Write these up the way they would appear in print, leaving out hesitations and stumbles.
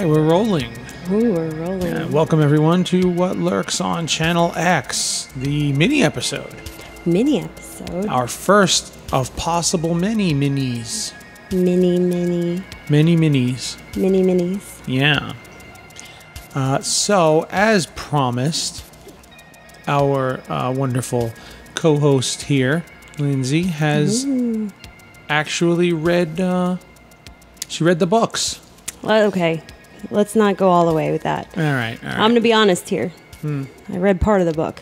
right, we're rolling. Ooh, we're rolling. Welcome everyone to What Lurks on Channel X, the mini episode. Mini episode. Our first of possible many minis. Mini Minis. Yeah. So, as promised, our wonderful co-host here, Lindsay, has actually read. She read the books. Okay, let's not go all the way with that. All right. I'm going to be honest here. I read part of the book.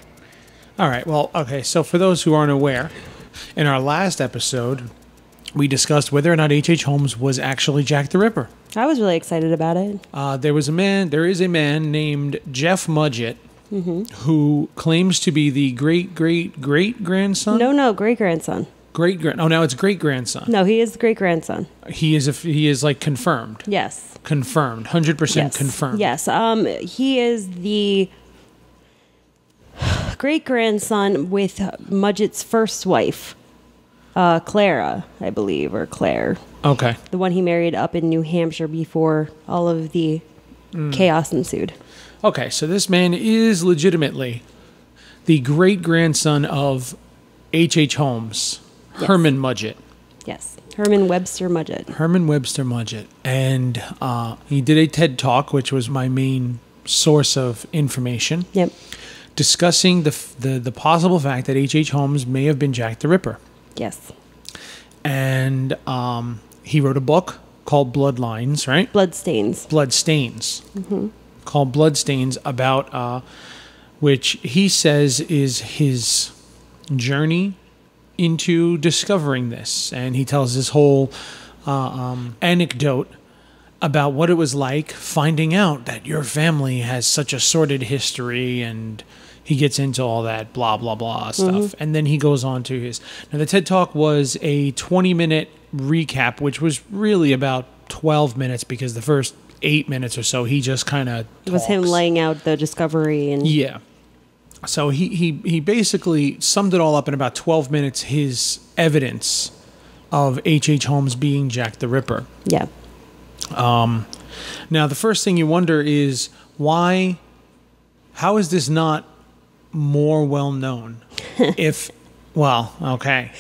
All right. Well, okay. So for those who aren't aware, in our last episode, we discussed whether or not H H Holmes was actually Jack the Ripper. I was really excited about it. There is a man named Jeff Mudgett who claims to be the great-great-great-grandson? No, great-grandson. Oh, now it's great-grandson. No, he is the great-grandson. He is like confirmed. Yes. Confirmed. 100% confirmed. Yes. He is the great-grandson with Mudgett's first wife, Clara, I believe, or Claire. Okay. The one he married up in New Hampshire before all of the chaos ensued. Okay, so this man is legitimately the great-grandson of H H Holmes, yes. Herman Mudgett. Yes, Herman Webster Mudgett. Herman Webster Mudgett. And he did a TED Talk, which was my main source of information. Yep. Discussing the possible fact that H H Holmes may have been Jack the Ripper. Yes. And he wrote a book called Bloodlines, right? Bloodstains. Called Bloodstains, about which he says is his journey into discovering this. And he tells this whole anecdote about what it was like finding out that your family has such a sordid history, and he gets into all that blah, blah, blah stuff. And then he goes on to his... Now, the TED Talk was a 20-minute recap, which was really about 12 minutes, because the first 8 minutes or so, he just kind of talks. It was him laying out the discovery. And yeah. So he basically summed it all up in about 12 minutes, his evidence of H H Holmes being Jack the Ripper. Yeah. Now, the first thing you wonder is, how is this not more well known? Okay.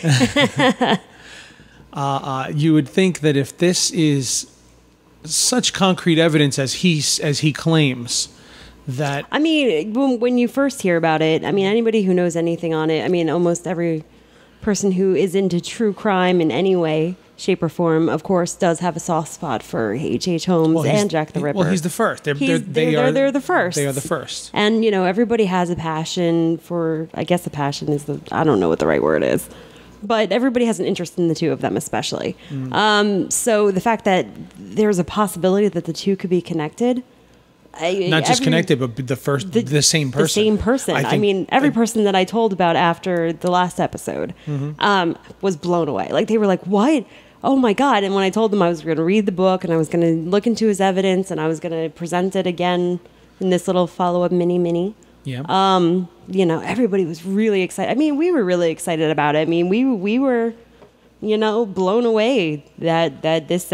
You would think that if this is such concrete evidence as he claims, that... I mean, when you first hear about it, I mean, anybody who knows anything on it, I mean, almost every person who is into true crime in any way, shape, or form, of course, does have a soft spot for H H Holmes and Jack the Ripper. Well, he's the first. They're the first. They are the first. And, everybody has a passion for... I guess the passion is I don't know what the right word is. But everybody has an interest in the two of them, especially. So the fact that there's a possibility that the two could be connected... Not just connected, but the same person. The same person. I mean, every person that I told about after the last episode was blown away. Like, they were like, what? Oh, my God. And when I told them I was going to read the book and I was going to look into his evidence and I was going to present it again in this little follow-up mini. Yeah. Everybody was really excited. I mean, we were really excited about it. I mean, we were, blown away that this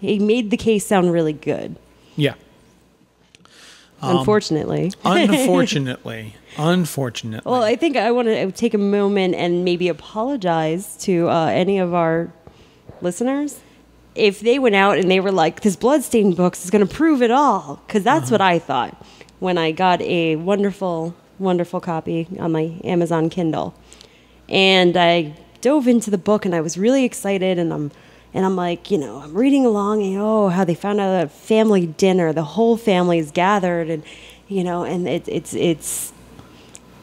he made the case sound really good. Yeah. Unfortunately. Unfortunately. Well, I think I want to take a moment and maybe apologize to any of our listeners if they went out and they were like, this Bloodstained books is going to prove it all. Because that's what I thought when I got a wonderful, wonderful copy on my Amazon Kindle. And I dove into the book and I was really excited, and I'm like, I'm reading along, and how they found out at a family dinner, the whole family is gathered, and and it's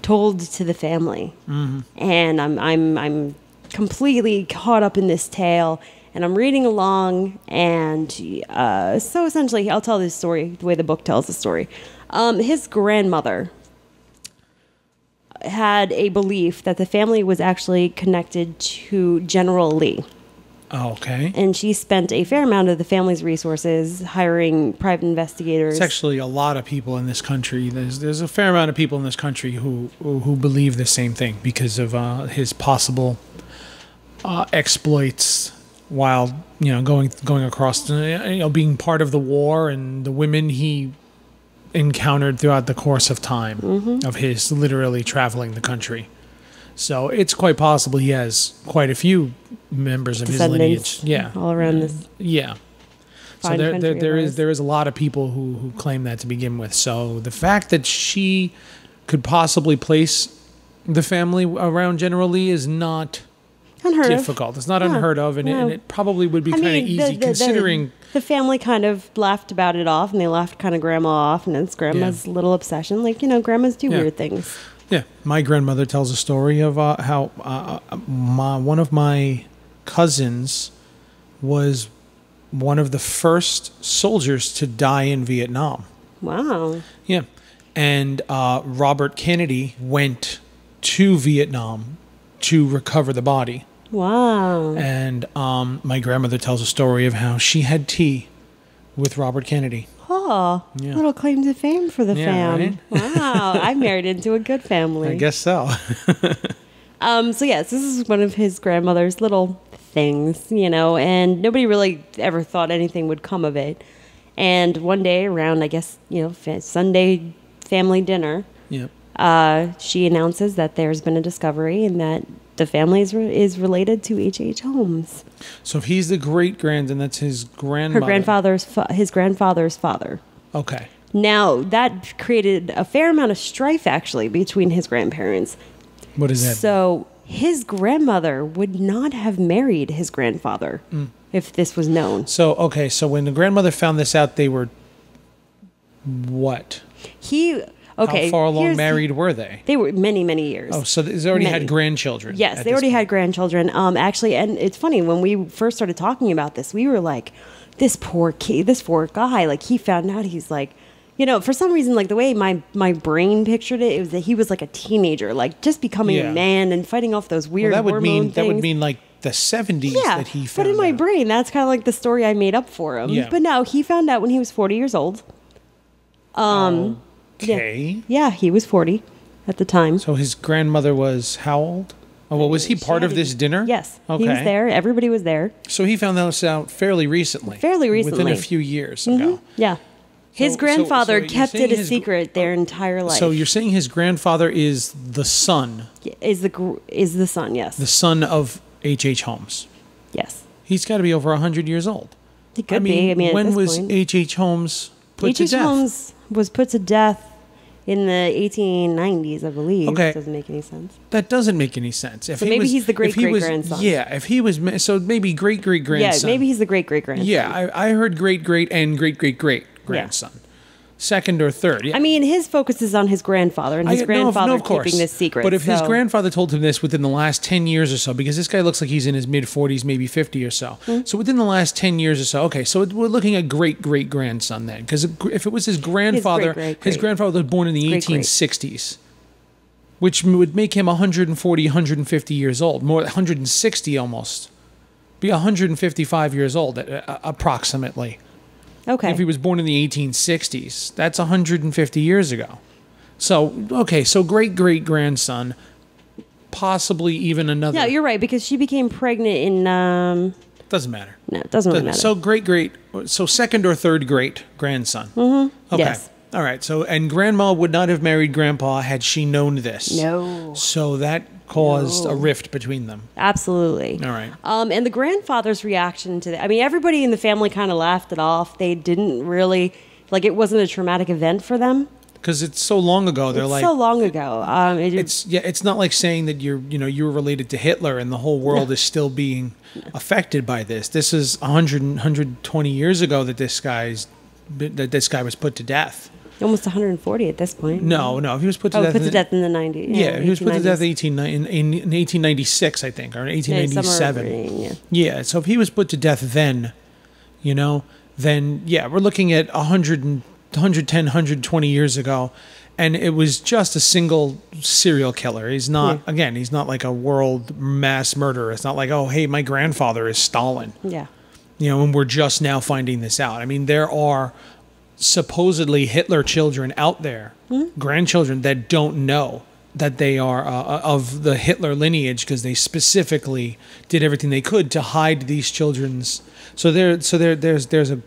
told to the family, and I'm completely caught up in this tale, and I'm reading along, and so essentially, I'll tell this story the way the book tells the story. His grandmother had a belief that the family was actually connected to General Lee. Okay. And she spent a fair amount of the family's resources hiring private investigators. It's actually a lot of people in this country. There's a fair amount of people in this country who believe the same thing because of his possible exploits while going across, being part of the war, and the women he encountered throughout the course of time of his literally traveling the country. So it's quite possible he has quite a few members of his lineage. Yeah, all around this. Yeah. So there is a lot of people who claim that to begin with. So the fact that she could possibly place the family around General Lee is not difficult. It's not unheard of, and it probably would be kind of easy considering the family kind of laughed about it off, and they laughed kind of grandma off, and it's grandma's little obsession. Like, grandmas do weird things. Yeah, my grandmother tells a story of how one of my cousins was one of the first soldiers to die in Vietnam. Wow. Yeah, and Robert Kennedy went to Vietnam to recover the body. Wow. And my grandmother tells a story of how she had tea with Robert Kennedy. Oh, little claim to fame for the fam. Right? Wow, I married into a good family. I guess so. So yes, this is one of his grandmother's little things, and nobody really ever thought anything would come of it. And one day around, I guess, Sunday family dinner, she announces that there's been a discovery and that the family is related to H H Holmes. So if he's the great-grandson, that's his grandmother. His grandfather's father. Okay. Now, that created a fair amount of strife, actually, between his grandparents. What is that? So his grandmother would not have married his grandfather if this was known. So when the grandmother found this out, they were what? How far along married were they? They were many, many years. Oh, so they already had grandchildren. Yes, they already had grandchildren. Actually, and it's funny, when we first started talking about this, we were like, this poor guy, like, he found out, he's like, for some reason, like, the way my brain pictured it was that he was like a teenager, like, just becoming a man and fighting off those weird hormone things. That would mean like the 70s that he found out. But in my brain, that's kind of like the story I made up for him. Yeah. But no, he found out when he was 40 years old. Okay. Yeah, he was 40 at the time. So his grandmother was how old? Oh, well, was he part of this dinner? Yes. Okay. He was there. Everybody was there. So he found this out fairly recently. Within a few years ago. Yeah. His grandfather kept it a secret their entire life. So you're saying his grandfather is the son? Is the son, yes. The son of H H Holmes? Yes. He's got to be over 100 years old. He could be. I mean, when was H H Holmes put to death? H H Holmes was put to death in the 1890s, I believe. Okay. That doesn't make any sense. That doesn't make any sense. So maybe he's the great-great-grandson. Yeah, if he was... So maybe great-great-grandson. Yeah, maybe he's the great-great-grandson. Yeah, I heard great-great and great-great-great-grandson. Yeah. Second or third. Yeah. I mean, his focus is on his grandfather, and his grandfather keeping this secret. But if his grandfather told him this within the last 10 years or so, because this guy looks like he's in his mid-40s, maybe 50 or so. Mm-hmm. So within the last 10 years or so, okay, so we're looking at great-great-grandson then. Because if it was his grandfather, his grandfather was born in the 1860s, which would make him 140, 150 years old, more 160 almost. Be 155 years old, approximately. Okay. If he was born in the 1860s, that's 150 years ago. So, okay, so great-great-grandson, possibly even another... Yeah, you're right, because she became pregnant in... Doesn't matter. No, it doesn't really matter. So second or third great-grandson. Mm-hmm. Okay. Yes. All right, and Grandma would not have married Grandpa had she known this. No. So that caused a rift between them. Absolutely. All right. And the grandfather's reaction to that, I mean, everybody in the family kind of laughed it off. They didn't really, like, it wasn't a traumatic event for them. Because it's so long ago. It's so long ago. It's not like saying that you were related to Hitler and the whole world is still being affected by this. This is 120 years ago that this guy was put to death. Almost 140 at this point. No, he was put to death. Put to death in the 90s. Yeah, he was put to death in 1896, I think, or 1897. Yeah, so if he was put to death then, we're looking at 110, 120 years ago, and it was just a single serial killer. He's not, he's not like a world mass murderer. It's not like, oh, hey, my grandfather is Stalin. Yeah. And we're just now finding this out. I mean, there are supposedly Hitler children out there, grandchildren that don't know that they are of the Hitler lineage, because they specifically did everything they could to hide these children's. So there's a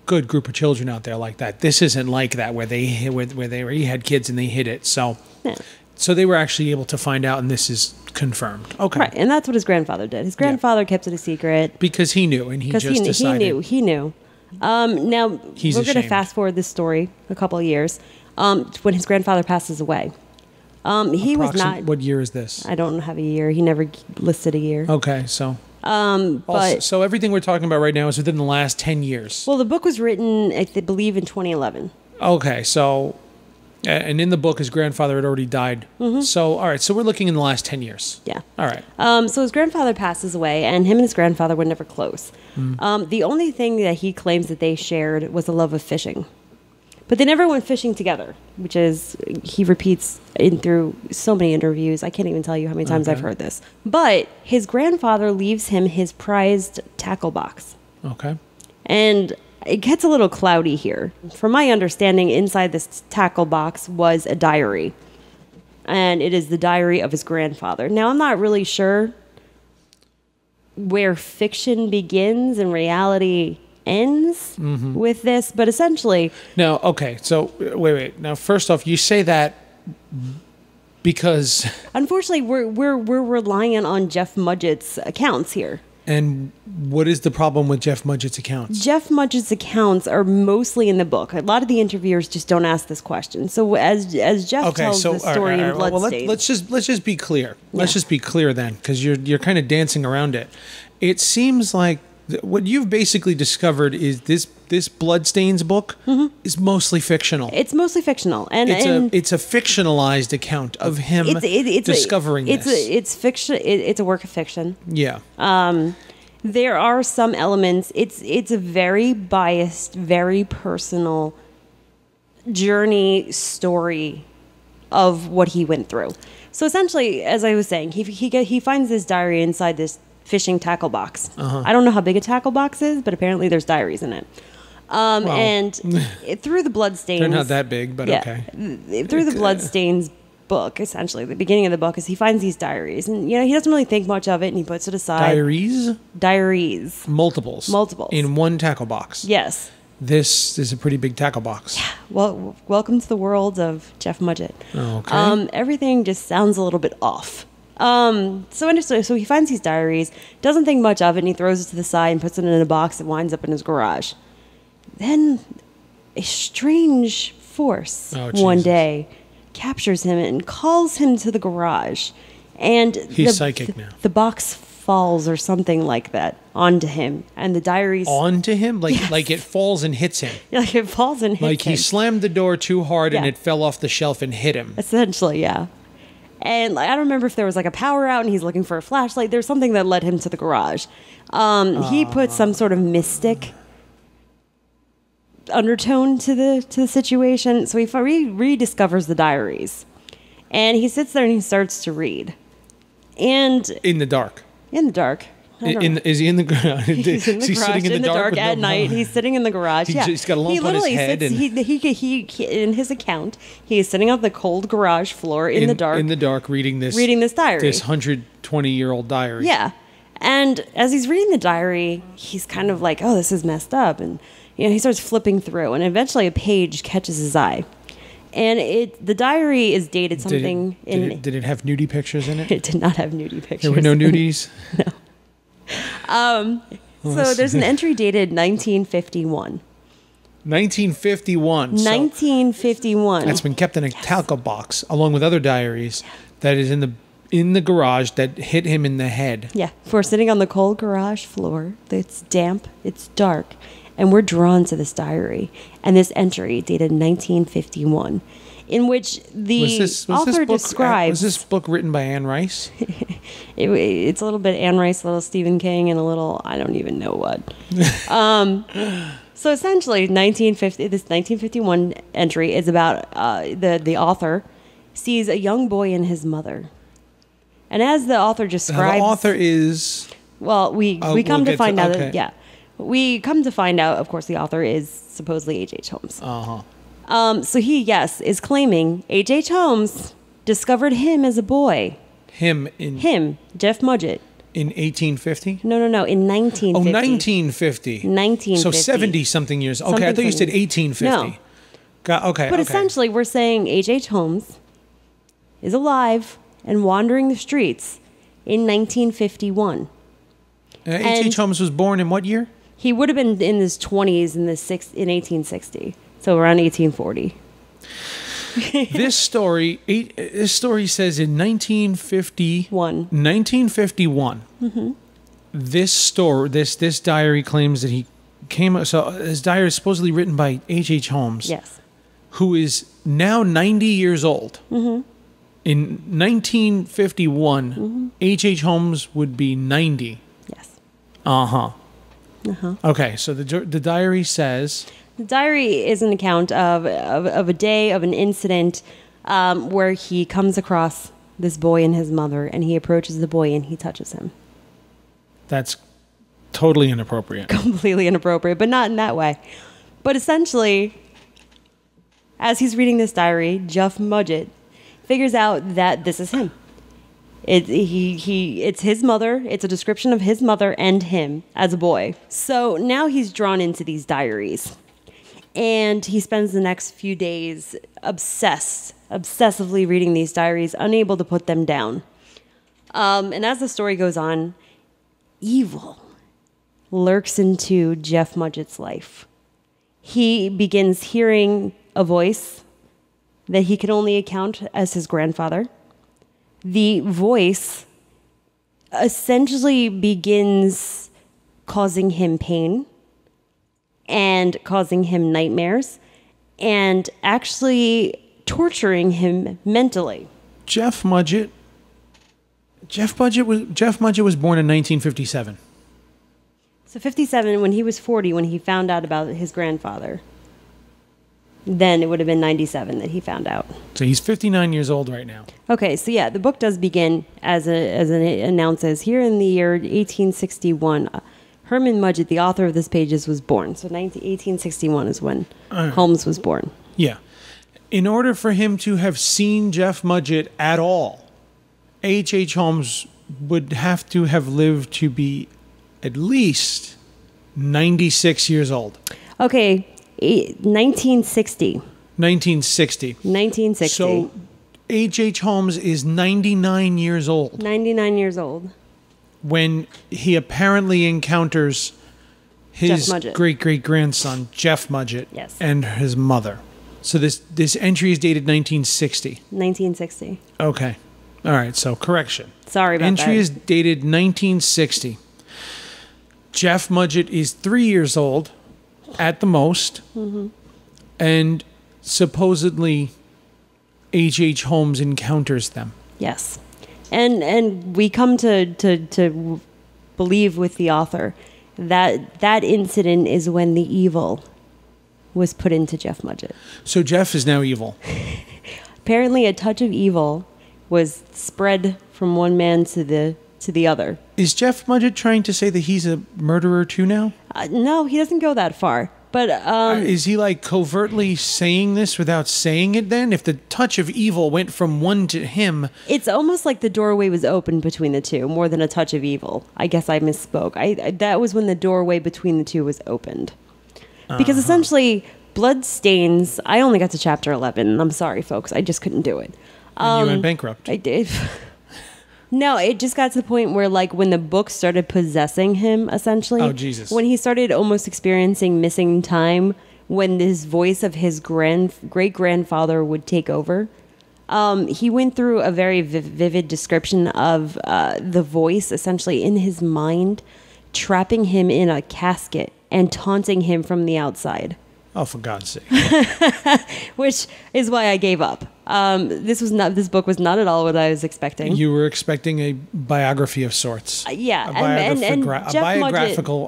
good group of children out there like that. This isn't like that where they already had kids and they hid it. So Yeah. so they were actually able to find out, and this is confirmed. Okay, Right, and that's what his grandfather did. His grandfather kept it a secret because he knew, and he just decided. he knew. Now He's we're going to ashamed. fast forward this story a couple of years. When his grandfather passes away, he was not. What year is this? I don't have a year. He never listed a year. Okay, so But so everything we're talking about right now is within the last 10 years. well, the book was written, I believe, in 2011. Okay, so and in the book, his grandfather had already died. So all right, so we're looking in the last 10 years. Yeah. All right. So his grandfather passes away, and him and his grandfather were never close. The only thing that he claims that they shared was a love of fishing. But they never went fishing together, which is, he repeats through so many interviews. I can't even tell you how many times I've heard this. But his grandfather leaves him his prized tackle box. Okay. And it gets a little cloudy here. From my understanding, inside this tackle box was a diary. And it is the diary of his grandfather. Now, I'm not really sure where fiction begins and reality ends with this, but essentially... Now, okay, so wait. Now, first off, you say that because... Unfortunately, we're relying on Jeff Mudgett's accounts here. And what is the problem with Jeff Mudgett's accounts? Jeff Mudgett's accounts are mostly in the book. A lot of the interviewers just don't ask this question. So as Jeff tells the story in Bloodstains... Let's just be clear. Let's just be clear then, because you're kind of dancing around it. It seems like what you've basically discovered is this Bloodstains book is mostly fictional. It's mostly fictional, and it's a fictionalized account of him discovering this. It's fiction. It's a work of fiction. Yeah. There are some elements. It's a very biased, very personal journey story of what he went through. So essentially, as I was saying, he finds this diary inside this fishing tackle box. I don't know how big a tackle box is, but apparently there's diaries in it. And through the Bloodstains... They're not that big, but okay. Through the Bloodstains book, essentially, the beginning of the book is he finds these diaries. And, he doesn't really think much of it, and he puts it aside. Diaries? Diaries. Multiples. In one tackle box. Yes. This is a pretty big tackle box. Yeah. Well, welcome to the world of Jeff Mudgett. Okay. Everything just sounds a little bit off. So he finds these diaries, doesn't think much of it, and he throws it to the side and puts it in a box that winds up in his garage. Then a strange force one day captures him and calls him to the garage. And he's psychic now. The box falls or something like that onto him, and the diaries... Onto him? Like it falls and hits him? Like it falls and hits him. Like he slammed the door too hard and it fell off the shelf and hit him. Essentially, yeah. And I don't remember if there was like a power out and he's looking for a flashlight. There's something that led him to the garage. He put some sort of mystic undertone to the situation. So he rediscovers the diaries. And he sits there and he starts to read. And in the dark. In the dark. Is he in the garage? He's in the garage in the dark at night. He's sitting in the garage. He's got a lump on his head. He in his account, he is sitting on the cold garage floor in the dark. In the dark, reading this diary. This 120-year-old diary. Yeah. And as he's reading the diary, he's kind of like, oh, this is messed up. And he starts flipping through. And eventually a page catches his eye. And the diary is dated something Did it have nudie pictures in it? It did not have nudie pictures. There were no nudies? No. So there's an entry dated 1951. 1951. 1951. That's been kept in a tackle box along with other diaries that is in the garage that hit him in the head. Yeah, we're sitting on the cold garage floor. It's damp, it's dark, and we're drawn to this diary and this entry dated 1951. In which the author describes... Was this book written by Anne Rice? It's a little bit Anne Rice, a little Stephen King, and a little I don't even know what. So essentially, this 1951 entry is about the author sees a young boy and his mother. And as the author describes... The author is... Well, we come to find out that... Yeah. We come to find out, of course, the author is supposedly H H Holmes. Uh-huh. So he, is claiming H H Holmes discovered him as a boy. Him, Jeff Mudgett. In 1850? No, in 1950. Oh, 1950. 1950. So 70-something years. Okay, I thought you said 1850. No. Okay. But essentially, we're saying H. H. Holmes is alive and wandering the streets in 1951. H. H. Holmes was born in what year? He would have been in his 20s in 1860. So around 1840. This story says in 1951. Mm-hmm. This diary claims that he came. So his diary is supposedly written by H. H. Holmes. Yes. Who is now 90 years old. Mm-hmm. In 1951, mm-hmm. H. H. Holmes would be 90. Yes. Uh-huh. Uh-huh. Okay, so the diary says... The diary is an account of a day, of an incident where he comes across this boy and his mother, and he approaches the boy and he touches him. That's totally inappropriate. Completely inappropriate, but not in that way. But essentially, as he's reading this diary, Jeff Mudgett figures out that this is him. It's his mother. It's a description of his mother and him as a boy. So now he's drawn into these diaries. And he spends the next few days obsessively reading these diaries, unable to put them down. And as the story goes on, evil lurks into Jeff Mudgett's life. He begins hearing a voice that he can only account as his grandfather. The voice essentially begins causing him pain and causing him nightmares and actually torturing him mentally. Jeff Mudgett was born in 1957. So 57, when he was 40, when he found out about his grandfather. Then it would have been 97 that he found out. So he's 59 years old right now. Okay, so yeah, the book does begin as it announces here in the year 1861. Herman Mudgett, the author of this pages, was born. So 1861 is when Holmes was born. Yeah. In order for him to have seen Jeff Mudgett at all, H. H. Holmes would have to have lived to be at least 96 years old. Okay, 1960. 1960. So H. H. Holmes is 99 years old. 99 years old. When he apparently encounters his great-great-grandson, Jeff Mudgett, yes. and his mother. So this entry is dated 1960. 1960. Okay. All right, so correction. Sorry about that. Entry is dated 1960. Jeff Mudgett is 3 years old at the most, mm-hmm. and supposedly H. H. Holmes encounters them. Yes. And we come to believe with the author that incident is when the evil was put into Jeff Mudgett. So Jeff is now evil. Apparently a touch of evil was spread from one man to the other. Is Jeff Mudgett trying to say that he's a murderer too now? No, he doesn't go that far. But is he like covertly saying this without saying it then? If the touch of evil went from one to him... It's almost like the doorway was open between the two, more than a touch of evil. I guess I misspoke. That was when the doorway between the two was opened. Because essentially, blood stains... I only got to chapter 11. I'm sorry, folks. I just couldn't do it. And you went bankrupt. I did. No, it just got to the point where, like, when the book started possessing him, essentially. Oh, Jesus. When he started almost experiencing missing time, when this voice of his great-grandfather would take over, he went through a very vivid description of the voice, essentially, in his mind, trapping him in a casket and taunting him from the outside. Oh, for God's sake. Which is why I gave up. This book was not at all what I was expecting. You were expecting a biography of sorts. Yeah. Autobiographical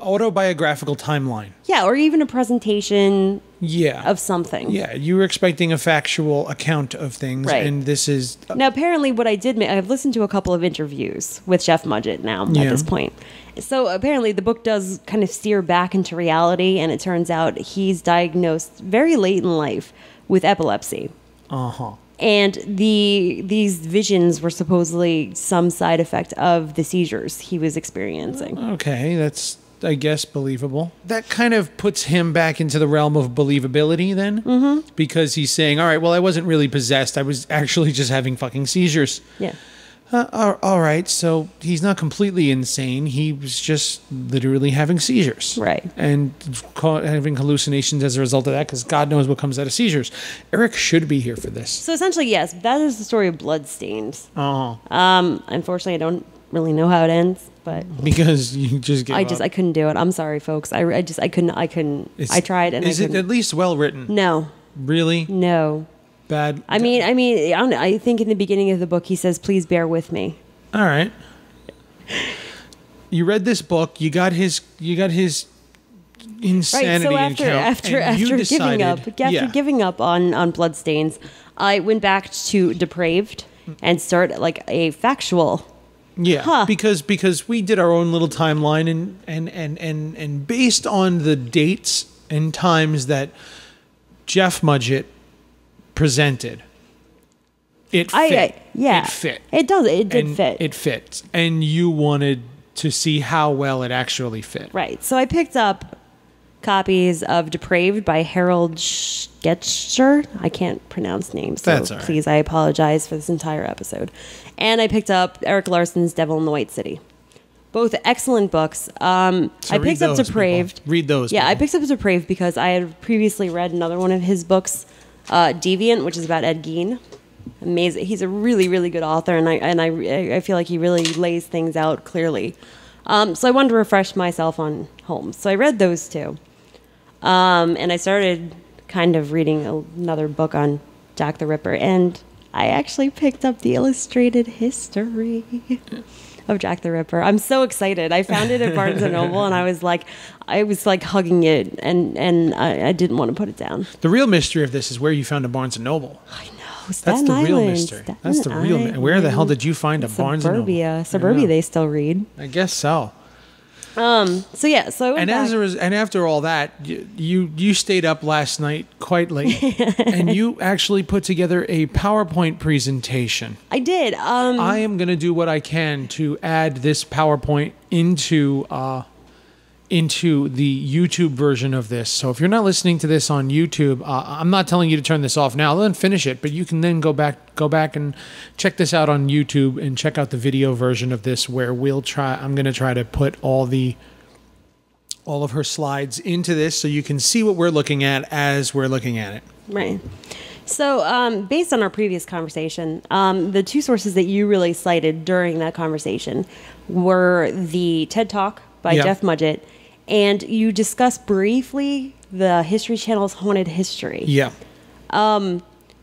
timeline. Yeah, or even a presentation of something. Yeah, you were expecting a factual account of things, right. And this is... Now, apparently what I did... I've listened to a couple of interviews with Jeff Mudgett now at this point. So apparently the book does kind of steer back into reality, and it turns out he's diagnosed very late in life with epilepsy. Uh-huh. And these visions were supposedly some side effect of the seizures he was experiencing. Okay, that's, I guess, believable. That kind of puts him back into the realm of believability then, because he's saying, all right, well, I wasn't really possessed. I was actually just having fucking seizures. Yeah. All right, so he's not completely insane. He was just literally having seizures. Right. And having hallucinations as a result of that, because God knows what comes out of seizures. Eric should be here for this. So essentially, yes, that is the story of Bloodstains. Oh. Unfortunately, I don't really know how it ends, but because you just gave up. I couldn't do it. I'm sorry, folks. I couldn't. I tried and is I it at least well written? No. Really? No. Bad. I mean, I think in the beginning of the book he says, "Please bear with me." All right. You read this book. You got his insanity right. So after giving up on Bloodstains, I went back to Depraved and started like a factual. Yeah, because we did our own little timeline and based on the dates and times that Jeff Mudgett presented, it fit. It fit. It does. It did fit. It fits. And you wanted to see how well it actually fit. Right. So I picked up copies of Depraved by Harold Schgetzer. I can't pronounce names, so that's all right. Please, I apologize for this entire episode. And I picked up Eric Larson's Devil in the White City. Both excellent books. I picked up Depraved. Read those. Yeah, I picked up Depraved because I had previously read another one of his books, Deviant, which is about Ed Gein. Amazing. He's a really, really good author, and I feel like he really lays things out clearly. So I wanted to refresh myself on Holmes. So I read those two. And I started kind of reading another book on Jack the Ripper, and I actually picked up the illustrated history of Jack the Ripper. I'm so excited. I found it at Barnes & Noble, and I was like hugging it, and I didn't want to put it down. The real mystery of this is where you found a Barnes & Noble. I know. That's the real mystery. That's the real. Where the hell did you find a Barnes & Noble? Suburbia, they still read. I guess so. So yeah, so I went back. And after all that, you stayed up last night quite late, and you actually put together a PowerPoint presentation. I did. I am going to do what I can to add this PowerPoint into the YouTube version of this. So if you're not listening to this on YouTube, I'm not telling you to turn this off now. Then finish it, but you can then go back and check this out on YouTube and check out the video version of this, where I'm going to try to put all of her slides into this so you can see what we're looking at as we're looking at it. Right. So based on our previous conversation, the two sources that you really cited during that conversation were the TED Talk by Jeff Mudgett, and you discussed briefly the History Channel's Haunted History. Yeah.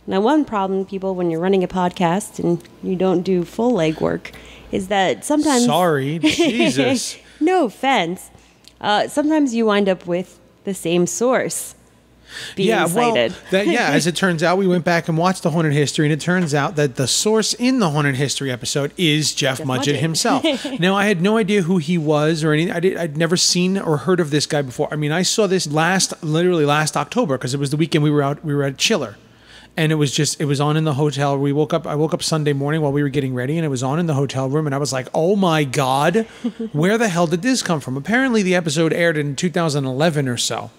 Now, one problem, people, when you're running a podcast and you don't do full legwork, is that sometimes... Sorry, Jesus. No offense. Sometimes you wind up with the same source being cited. As it turns out, we went back and watched the Haunted History, and it turns out that the source in the Haunted History episode is Jeff Mudgett himself. Now, I had no idea who he was or anything. I'd never seen or heard of this guy before. I mean, I saw this literally last October, because it was the weekend we were at Chiller. And it was on in the hotel. I woke up Sunday morning while we were getting ready, and it was on in the hotel room, and I was like, oh my God, where the hell did this come from? Apparently the episode aired in 2011 or so.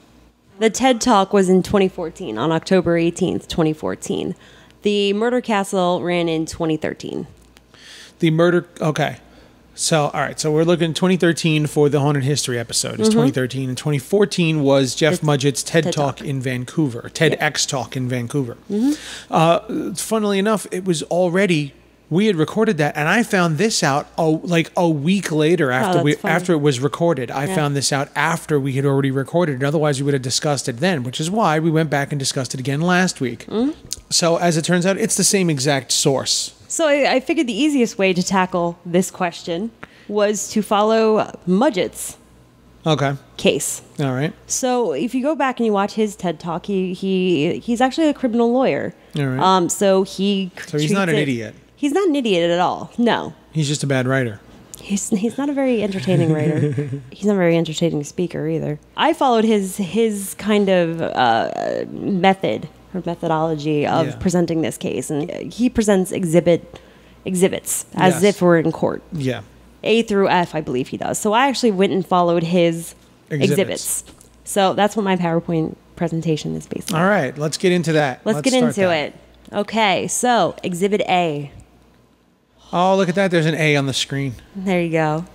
The TED Talk was in 2014, on October 18th, 2014. The Murder Castle ran in 2013. Okay. So, all right. So we're looking 2013 for the Haunted History episode. It's 2013. And 2014 was Jeff Mudgett's TED Talk in Vancouver. TEDx Talk in Vancouver. Funnily enough, it was already... We had recorded that, and I found this out like a week later after it was recorded. I found this out after we had already recorded it. Otherwise, we would have discussed it then, which is why we went back and discussed it again last week. So as it turns out, it's the same exact source. So I figured the easiest way to tackle this question was to follow Mudgett's case. All right. So if you go back and you watch his TED Talk, he's actually a criminal lawyer. All right. So he's not an idiot. He's not an idiot at all. No. He's just a bad writer. He's not a very entertaining writer. He's not a very entertaining speaker either. I followed his kind of method her methodology of presenting this case, and he presents exhibits as if we're in court. Yeah. A through F, I believe he does. So I actually went and followed his exhibits. So that's what my PowerPoint presentation is based on. All right, let's get into that. Let's get into it. Okay, so Exhibit A. Oh, look at that. There's an A on the screen. There you go.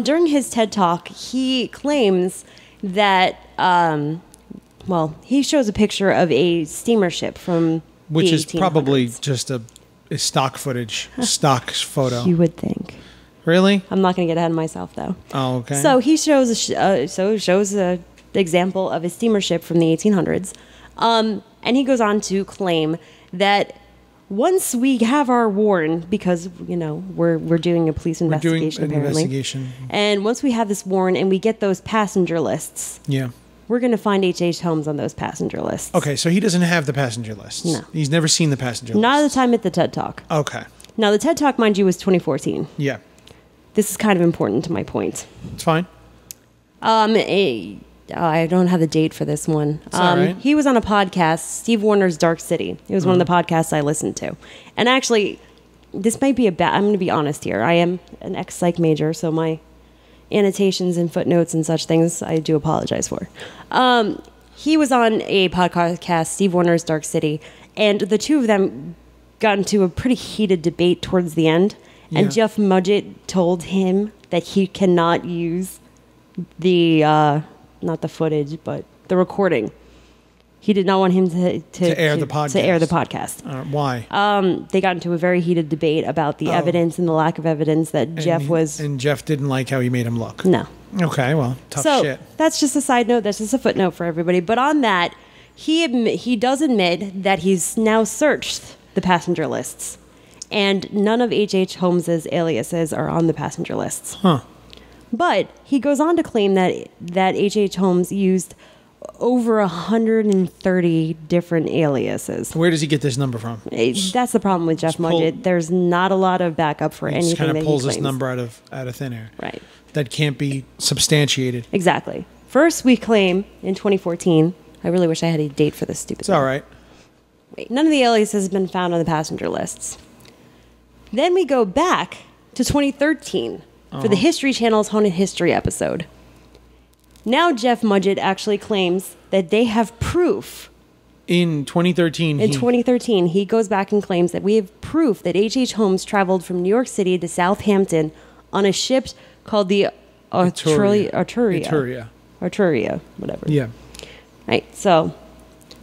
During his TED Talk, he claims that, he shows a picture of a steamer ship from which the is 1800s. Probably just a stock footage, stock photo. You would think. Really? I'm not going to get ahead of myself, though. Oh, okay. So he shows a example of a steamer ship from the 1800s, and he goes on to claim that once we have our warrant, because we're doing a police investigation, apparently, and once we have this warrant and we get those passenger lists, we're going to find H H Holmes on those passenger lists. Okay, so he doesn't have the passenger lists. No, he's never seen the passenger lists. Not at the time at the TED Talk. Okay. Now the TED Talk, mind you, was 2014. Yeah. This is kind of important to my point. It's fine. I don't have the date for this one. It's all right. He was on a podcast, Steve Warner's Dark City. It was one of the podcasts I listened to. And actually, this might be I'm going to be honest here. I am an ex-psych major, so my annotations and footnotes and such things, I do apologize for. He was on a podcast, Steve Warner's Dark City, and the two of them got into a pretty heated debate towards the end. And Jeff Mudgett told him that he cannot use the, not the footage, but the recording. He did not want him to air the podcast. To air the podcast. Why? They got into a very heated debate about the evidence and the lack of evidence that Jeff was... And Jeff didn't like how he made him look. No. Okay, well, tough shit. So that's just a side note. That's just a footnote for everybody. But on that, he does admit that he's now searched the passenger lists. And none of H H Holmes's aliases are on the passenger lists. Huh. But he goes on to claim that H H Holmes used over 130 different aliases. Where does he get this number from? That's the problem with Jeff Mudgett. There's not a lot of backup for anything that he claims. He kind of pulls this number out of thin air. Right. That can't be substantiated. Exactly. First, we claim in 2014. I really wish I had a date for this stupid It's all right. Wait, none of the aliases have been found on the passenger lists. Then we go back to 2013 for the History Channel's Haunted History episode. Now Jeff Mudgett actually claims that they have proof. In 2013. In 2013, he goes back and claims that we have proof that H H Holmes traveled from New York City to Southampton on a ship called the Arturia, whatever. Yeah. Right. So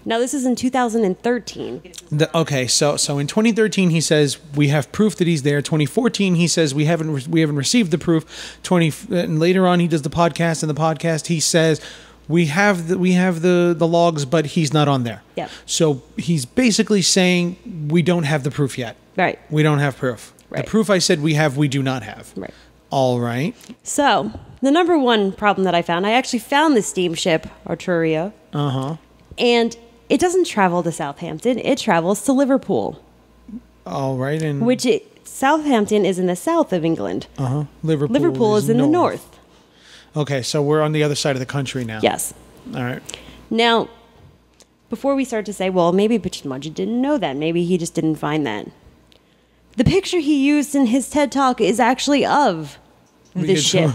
now this is in 2013. Okay, so in 2013 he says we have proof that he's there. 2014 he says we haven't received the proof. And later on he does the podcast, and the podcast he says we have the logs, but he's not on there. Yeah. So he's basically saying we don't have the proof yet. Right. We don't have proof. Right. The proof I said we have, we do not have. Right. All right. So the number one problem that I actually found the steamship Arturia. And it doesn't travel to Southampton. It travels to Liverpool. All right. And Southampton is in the south of England. Liverpool is in the north. Okay, so we're on the other side of the country now. Yes. All right. Now, before we start to say, well, maybe Mudgett didn't know that. Maybe he just didn't find that. The picture he used in his TED Talk is actually of the ship.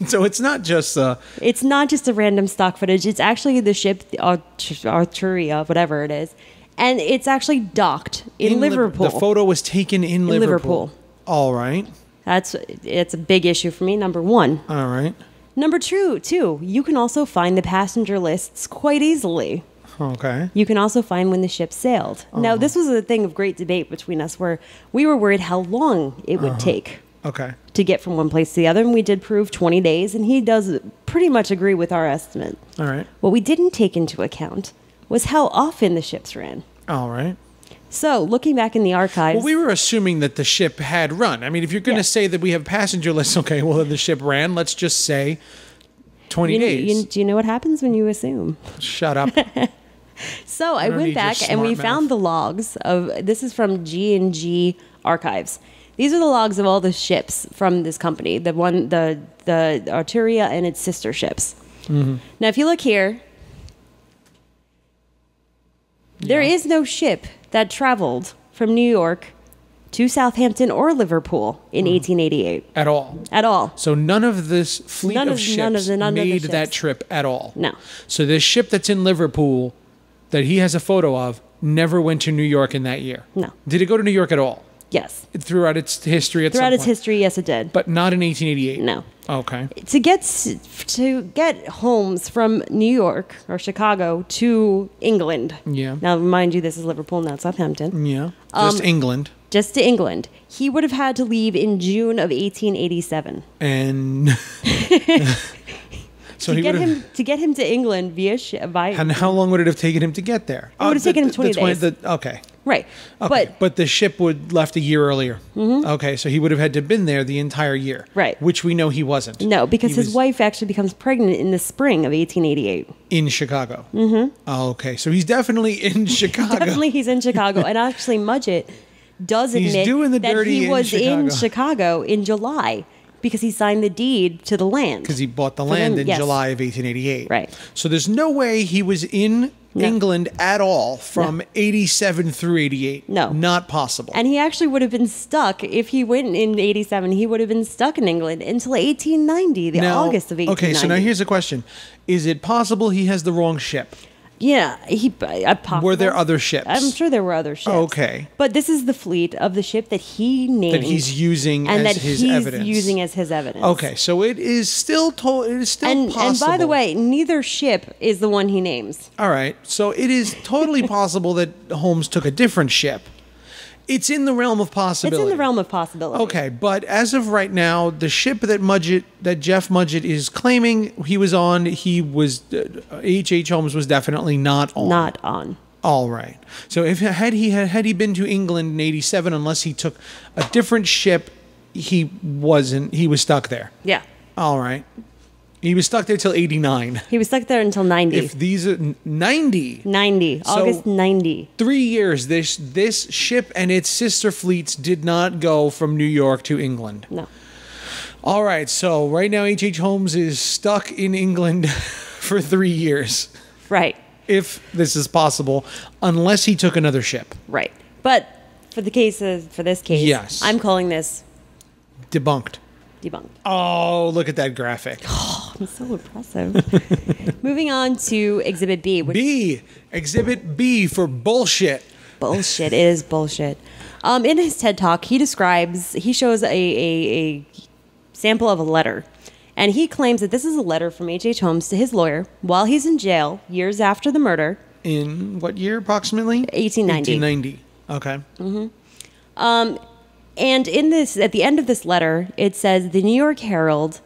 So it's not just it's not just a random stock footage. It's actually the ship, the Arturia, whatever it is, and it's actually docked in Liverpool. The photo was taken in Liverpool. All right. It's a big issue for me. Number one. All right. Number two, you can also find the passenger lists quite easily. Okay. You can also find when the ship sailed. Now, this was a thing of great debate between us, where we were worried how long it would take. Okay. To get from one place to the other, and we did prove 20 days, and he does pretty much agree with our estimate. All right. What we didn't take into account was how often the ships ran. All right. So, looking back in the archives... Well, we were assuming that the ship had run. I mean, if you're going to say that we have passenger lists, okay, well, then the ship ran. Let's just say 20 days. Do you know what happens when you assume? Shut up. So, I went back and we found the logs of... This is from G&G Archives. These are the logs of all the ships from this company, the Arturia and its sister ships. Now, if you look here, There is no ship that traveled from New York to Southampton or Liverpool in 1888. At all. At all. So none of this fleet of ships made that trip at all. No. So this ship that's in Liverpool that he has a photo of never went to New York in that year. No. Did it go to New York at all? Yes. Throughout its history at some point? Throughout its history, yes, it did. But not in 1888? No. Okay. To get Holmes from New York or Chicago to England. Yeah. Now, mind you, this is Liverpool, not Southampton. Yeah. Just England. Just to England. He would have had to leave in June of 1887. And so to get him to England via ship. And how long would it have taken him to get there? It would have taken him 20 days. Okay. Right. Okay. But the ship would left a year earlier. Mm-hmm. Okay, so he would have had to have been there the entire year. Right. Which we know he wasn't. No, because his wife actually becomes pregnant in the spring of 1888. In Chicago. Mm-hmm. Oh, okay, so he's definitely in Chicago. Definitely he's in Chicago. And actually Mudgett does admit that he was in Chicago in July because he signed the deed to the land. Because he bought the land in July of 1888. Right. So there's no way he was in England at all from 87 through 88. No. Not possible. And he actually would have been stuck, if he went in 87, he would have been stuck in England until 1890, August of 1890. Okay, so now here's a question. Is it possible he has the wrong ship? Yeah, were there other ships? I'm sure there were other ships. Okay, but this is the fleet of the ship that he named, that he's using and as that his he's evidence. using as his evidence. Okay, so it is still possible. And by the way, neither ship is the one he names. All right, so it is totally possible that Holmes took a different ship. It's in the realm of possibility. It's in the realm of possibility. Okay, but as of right now, the ship that Jeff Mudgett is claiming he was on, H H Holmes was definitely not on. Not on. All right. So had he been to England in 87, unless he took a different ship, he was stuck there. Yeah. All right. He was stuck there till 89. He was stuck there until 90. If these are 90. 90. August 90. 3 years, this ship and its sister fleets did not go from New York to England. No. All right, so right now H H Holmes is stuck in England for 3 years. Right. If this is possible, unless he took another ship. Right. But for this case, yes. I'm calling this debunked. Debunked. Oh, look at that graphic. Oh, I'm so impressive. Moving on to Exhibit B. Exhibit B for bullshit. Bullshit. It is bullshit. In his TED Talk, he shows a sample of a letter. And he claims that this is a letter from H H Holmes to his lawyer while he's in jail years after the murder. In what year approximately? 1890. 1890. Okay. Mm-hmm. And at the end of this letter, it says the New York Herald,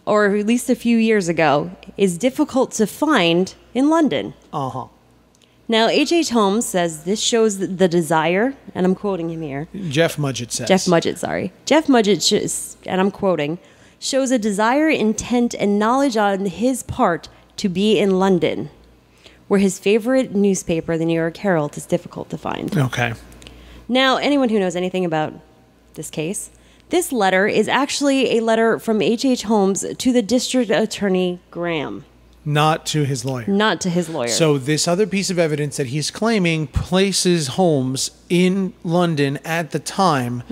or at least a few years ago, is difficult to find in London. Uh-huh. Now, H H Holmes says this shows the desire, and I'm quoting him here. Jeff Mudgett says. Jeff Mudgett, and I'm quoting, shows a desire, intent, and knowledge on his part to be in London, where his favorite newspaper, the New York Herald, is difficult to find. Okay. Now, anyone who knows anything about this case, this letter is actually a letter from H H Holmes to the District Attorney Graham. Not to his lawyer. Not to his lawyer. So this other piece of evidence that he's claiming places Holmes in London at the time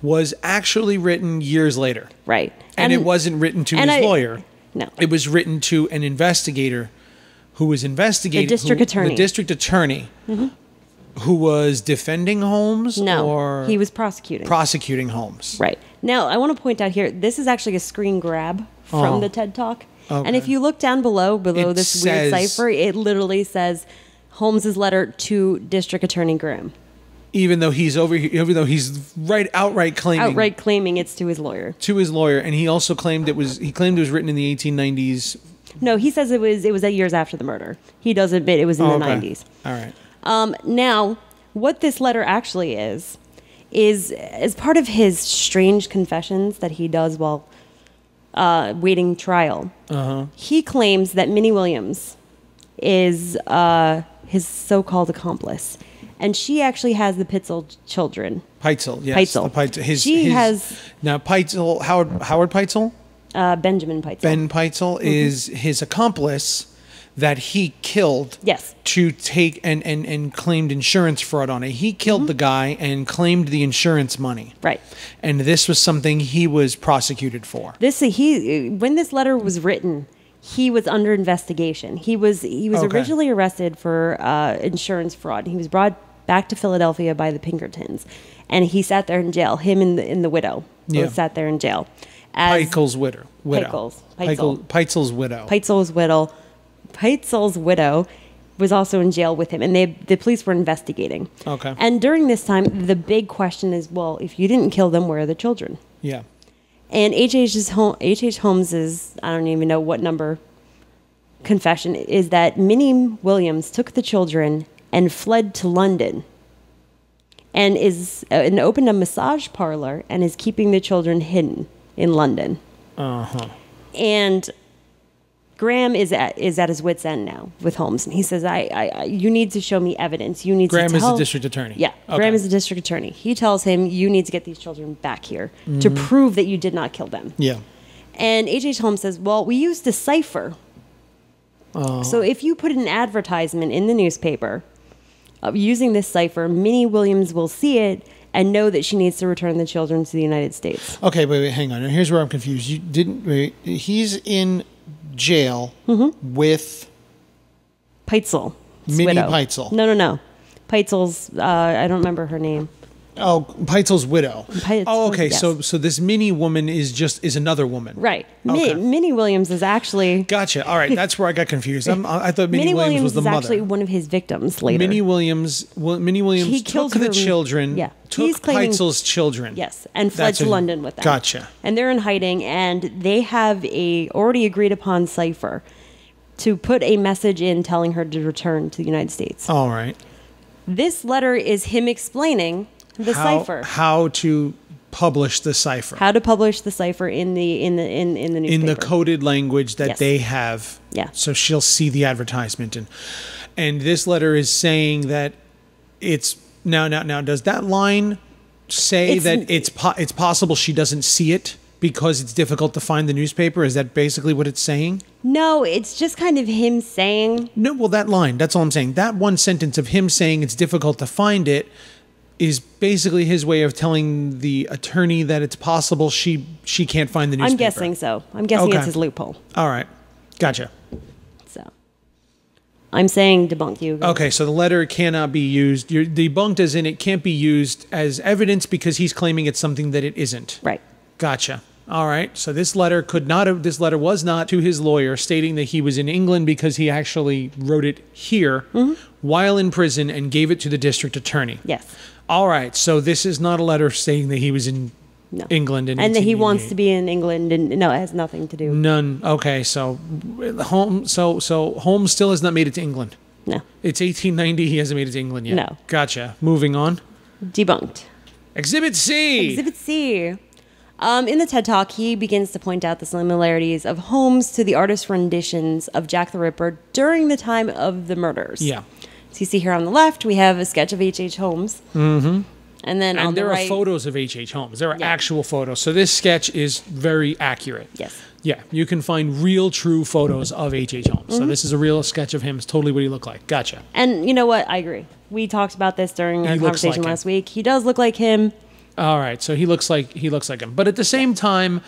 was actually written years later. Right. And it wasn't written to his lawyer. No. It was written to an investigator who was investigating. The district attorney. The district attorney. Who was defending Holmes? No, or he was prosecuting. Prosecuting Holmes. Right. Now, I want to point out here, this is actually a screen grab from the TED Talk. Okay. And if you look down below this weird cipher, it literally says Holmes's letter to District Attorney Graham. Even though he's outright claiming it's to his lawyer. To his lawyer, and he also claimed it was written in the 1890s. No, he says it was years after the murder. He does admit it was in the 90s. All right. Now, what this letter actually is as part of his strange confessions that he does while waiting trial. He claims that Minnie Williams is his so-called accomplice, and she actually has the Pitzel children. Peitzel, yes. Peitzel. Peitzel, Howard Peitzel? Benjamin Peitzel. Ben Peitzel is his accomplice that he killed. Yes. To take and claimed insurance fraud on it. He killed the guy and claimed the insurance money. Right. And this was something he was prosecuted for. When this letter was written, he was under investigation. He was originally arrested for insurance fraud. He was brought back to Philadelphia by the Pinkertons, and he sat there in jail. Him and the widow both sat there in jail. Peitzel's widow. Peitzel's widow. Peitzel's widow was also in jail with him, and the police were investigating. Okay. And during this time, the big question is, well, if you didn't kill them, where are the children? Yeah. And H H Holmes' I don't even know what number confession is that Minnie Williams took the children and fled to London, and opened a massage parlor and is keeping the children hidden in London. And Graham is at his wit's end now with Holmes, and he says, you need to show me evidence. You need Graham to tell... is the district attorney. Yeah, okay. Graham is the district attorney. He tells him, you need to get these children back here to prove that you did not kill them. Yeah. And H H Holmes says, well, we used a cipher. So if you put an advertisement in the newspaper using this cipher, Minnie Williams will see it and know that she needs to return the children to the United States. Okay, wait, hang on. Here's where I'm confused. He's in jail with Peitzel. Minnie widow. Peitzel. No. Peitzel's, I don't remember her name. Oh, Peitzel's widow. Okay. Yes. So this Minnie woman is another woman. Right. Okay. Minnie Williams is actually... Gotcha. All right. That's where I got confused. I thought Minnie Williams was the mother. Minnie Williams is actually one of his victims later. Minnie Williams he took the children, took Peitzel's children. Yes, and fled to London with them. Gotcha. And they're in hiding, and they have a already agreed upon cipher to put a message in telling her to return to the United States. All right. This letter is him explaining the cipher. How to publish the cipher. How to publish the cipher in the newspaper. In the coded language that they have. Yeah. So she'll see the advertisement, and this letter is saying that it's now. Does that line say that it's possible she doesn't see it because it's difficult to find the newspaper? Is that basically what it's saying? No, it's just kind of him saying. No, well, that line. That's all I'm saying. That one sentence of him saying it's difficult to find it is basically his way of telling the attorney that it's possible she can't find the newspaper. I'm guessing so. I'm guessing it's his loophole. All right. Gotcha. So I'm saying debunk you. Okay, so the letter cannot be used. You're debunked as in it can't be used as evidence because he's claiming it's something that it isn't. Right. Gotcha. All right. So this letter was not to his lawyer stating that he was in England because he actually wrote it here while in prison and gave it to the district attorney. Yes. All right. So this is not a letter stating that he was in England and that he wants to be in England, and no, it has nothing to do. None. Okay. So Holmes still has not made it to England. No. It's 1890. He hasn't made it to England yet. No. Gotcha. Moving on. Debunked. Exhibit C. Exhibit C. In the TED Talk, he begins to point out the similarities of Holmes to the artist renditions of Jack the Ripper during the time of the murders. Yeah. So you see here on the left, we have a sketch of H H Holmes. Mm-hmm. And then on the right... there are photos of H H Holmes. There are actual photos. So this sketch is very accurate. Yes. Yeah. You can find real, true photos of H H Holmes. So this is a real sketch of him. It's totally what he looked like. Gotcha. And you know what? I agree. We talked about this during our conversation last week. He does look like him. All right, so he looks like him. But at the same time,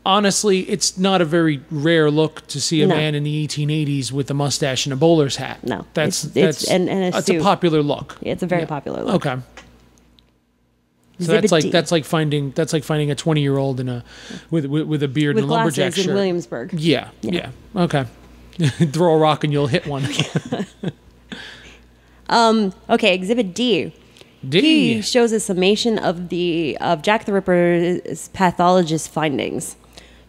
honestly, it's not a very rare look to see a man in the 1880s with a mustache and a bowler's hat. No, that's a popular look. It's a very popular look. Okay. So that's like finding a 20-year-old with a beard with and a lumberjack shirt in Williamsburg. Yeah. Okay. Throw a rock and you'll hit one. Okay, Exhibit D. He shows a summation of Jack the Ripper's pathologist findings,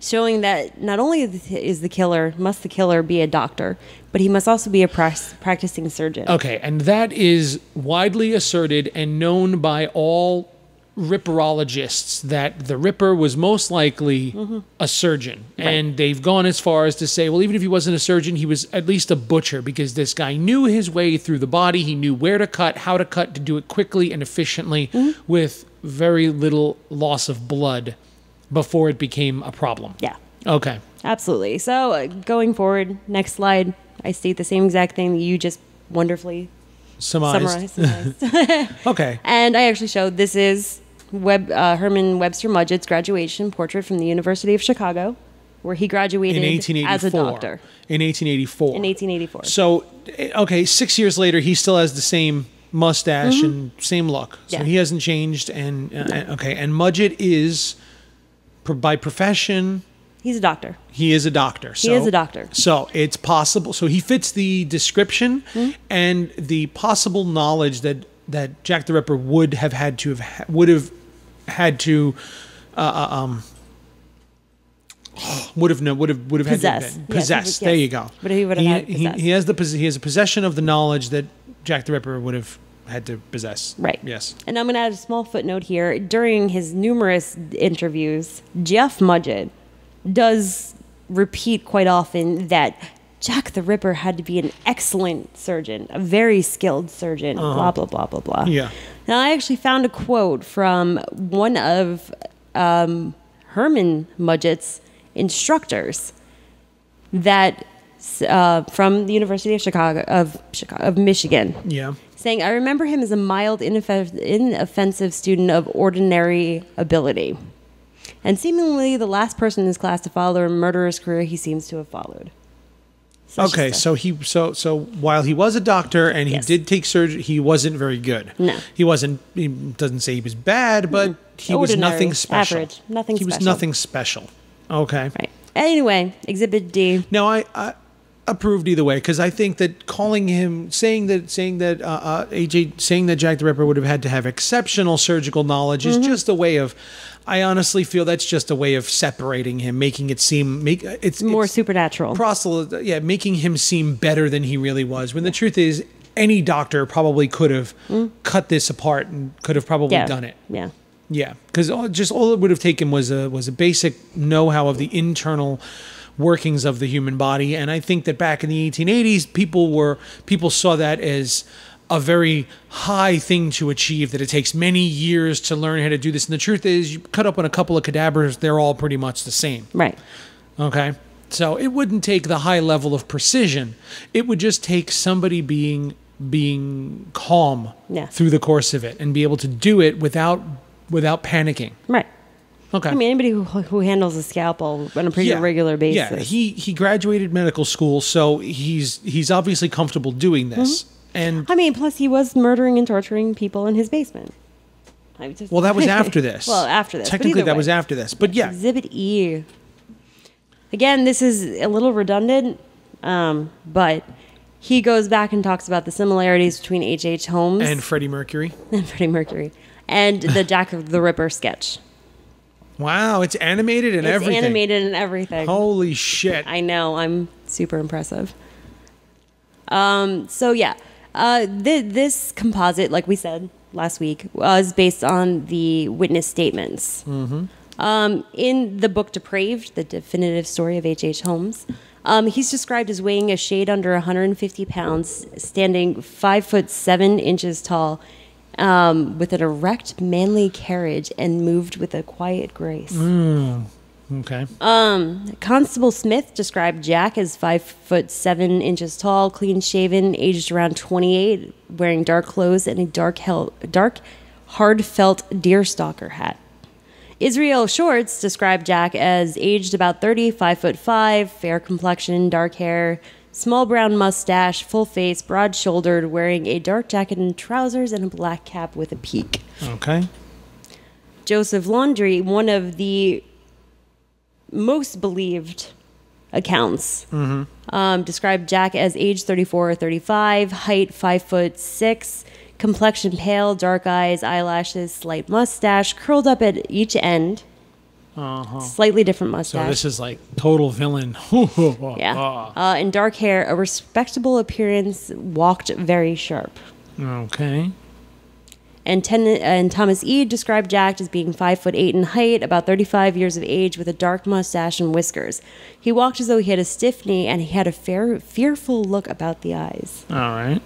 showing that not only must the killer be a doctor, but he must also be a practicing surgeon. Okay, and that is widely asserted and known by all ripperologists that the Ripper was most likely a surgeon. Right. And they've gone as far as to say, well, even if he wasn't a surgeon, he was at least a butcher, because this guy knew his way through the body. He knew where to cut, how to cut, to do it quickly and efficiently with very little loss of blood before it became a problem. Yeah. Okay. Absolutely. So going forward, next slide. I state the same exact thing that you just wonderfully summarized. Okay. And I actually showed this is Herman Webster Mudgett's graduation portrait from the University of Chicago, where he graduated as a doctor. In 1884. In 1884. So, okay, 6 years later, he still has the same mustache and same look. So he hasn't changed. And and Mudgett is, by profession... He's a doctor. He is a doctor. He is a doctor. So it's possible. So he fits the description and the possible knowledge that Jack the Ripper would have had to had to possess. There you go. But he would have had to possess. He has a possession of the knowledge that Jack the Ripper would have had to possess. Right. Yes. And I'm going to add a small footnote here. During his numerous interviews, Jeff Mudgett does repeat quite often that Jack the Ripper had to be an excellent surgeon, a very skilled surgeon, blah, blah, blah, blah, blah. Yeah. Now, I actually found a quote from one of Herman Mudgett's instructors that from the University of Chicago, of Michigan. Yeah. Saying, I remember him as a mild, inoffensive student of ordinary ability. And seemingly the last person in his class to follow a murderous career he seems to have followed. Okay, so while he was a doctor and he did take surgery, he wasn't very good. No. He wasn't, he doesn't say he was bad, but he was nothing special. Average, nothing special. He was nothing special. Okay. Right. Anyway, Exhibit D. Now, I approved either way, because I think that saying that Jack the Ripper would have had to have exceptional surgical knowledge is just a way of, I honestly feel that's just a way of separating him, making it seem it's more supernatural. Making him seem better than he really was. When the truth is, any doctor probably could have cut this apart and could have probably done it. Yeah. Yeah, because all it would have taken was a basic know-how of the internal workings of the human body, and I think that back in the 1880s, people saw that as a very high thing to achieve, that it takes many years to learn how to do this. And the truth is, you cut up on a couple of cadavers, they're all pretty much the same. Right. Okay? So it wouldn't take the high level of precision. It would just take somebody being calm through the course of it and be able to do it without panicking. Right. Okay. I mean, anybody who handles a scalpel on a pretty regular basis. Yeah, he graduated medical school, so he's obviously comfortable doing this. And I mean, plus he was murdering and torturing people in his basement. Well, that was after this. Well, after this. Technically, that was after this. But yeah. Exhibit E. Again, this is a little redundant, but he goes back and talks about the similarities between H H Holmes and Freddie Mercury. And the Jack the Ripper sketch. Wow, it's animated and everything. It's animated and everything. Holy shit. I know, I'm super impressive. So yeah, this composite, like we said last week, was based on the witness statements. In the book Depraved, the definitive story of H H Holmes, he's described as weighing a shade under 150 pounds, standing 5'7" tall, with an erect, manly carriage, and moved with a quiet grace. Okay. Constable Smith described Jack as 5'7" tall, clean shaven, aged around 28, wearing dark clothes and a dark hard felt deerstalker hat. Israel Shorts described Jack as aged about 30, 5'5", fair complexion, dark hair, small brown mustache, full face, broad-shouldered, wearing a dark jacket and trousers and a black cap with a peak. Okay. Joseph Laundrie, one of the most believed accounts, described Jack as age 34 or 35, height 5'6", complexion pale, dark eyes, eyelashes, slight mustache, curled up at each end. Slightly different mustache. So this is like total villain. Yeah. And dark hair, a respectable appearance, walked very sharp. Okay. And Thomas Ede described Jack as being 5'8" in height, about 35 years of age, with a dark mustache and whiskers. He walked as though he had a stiff knee, and he had a fearful look about the eyes. All right.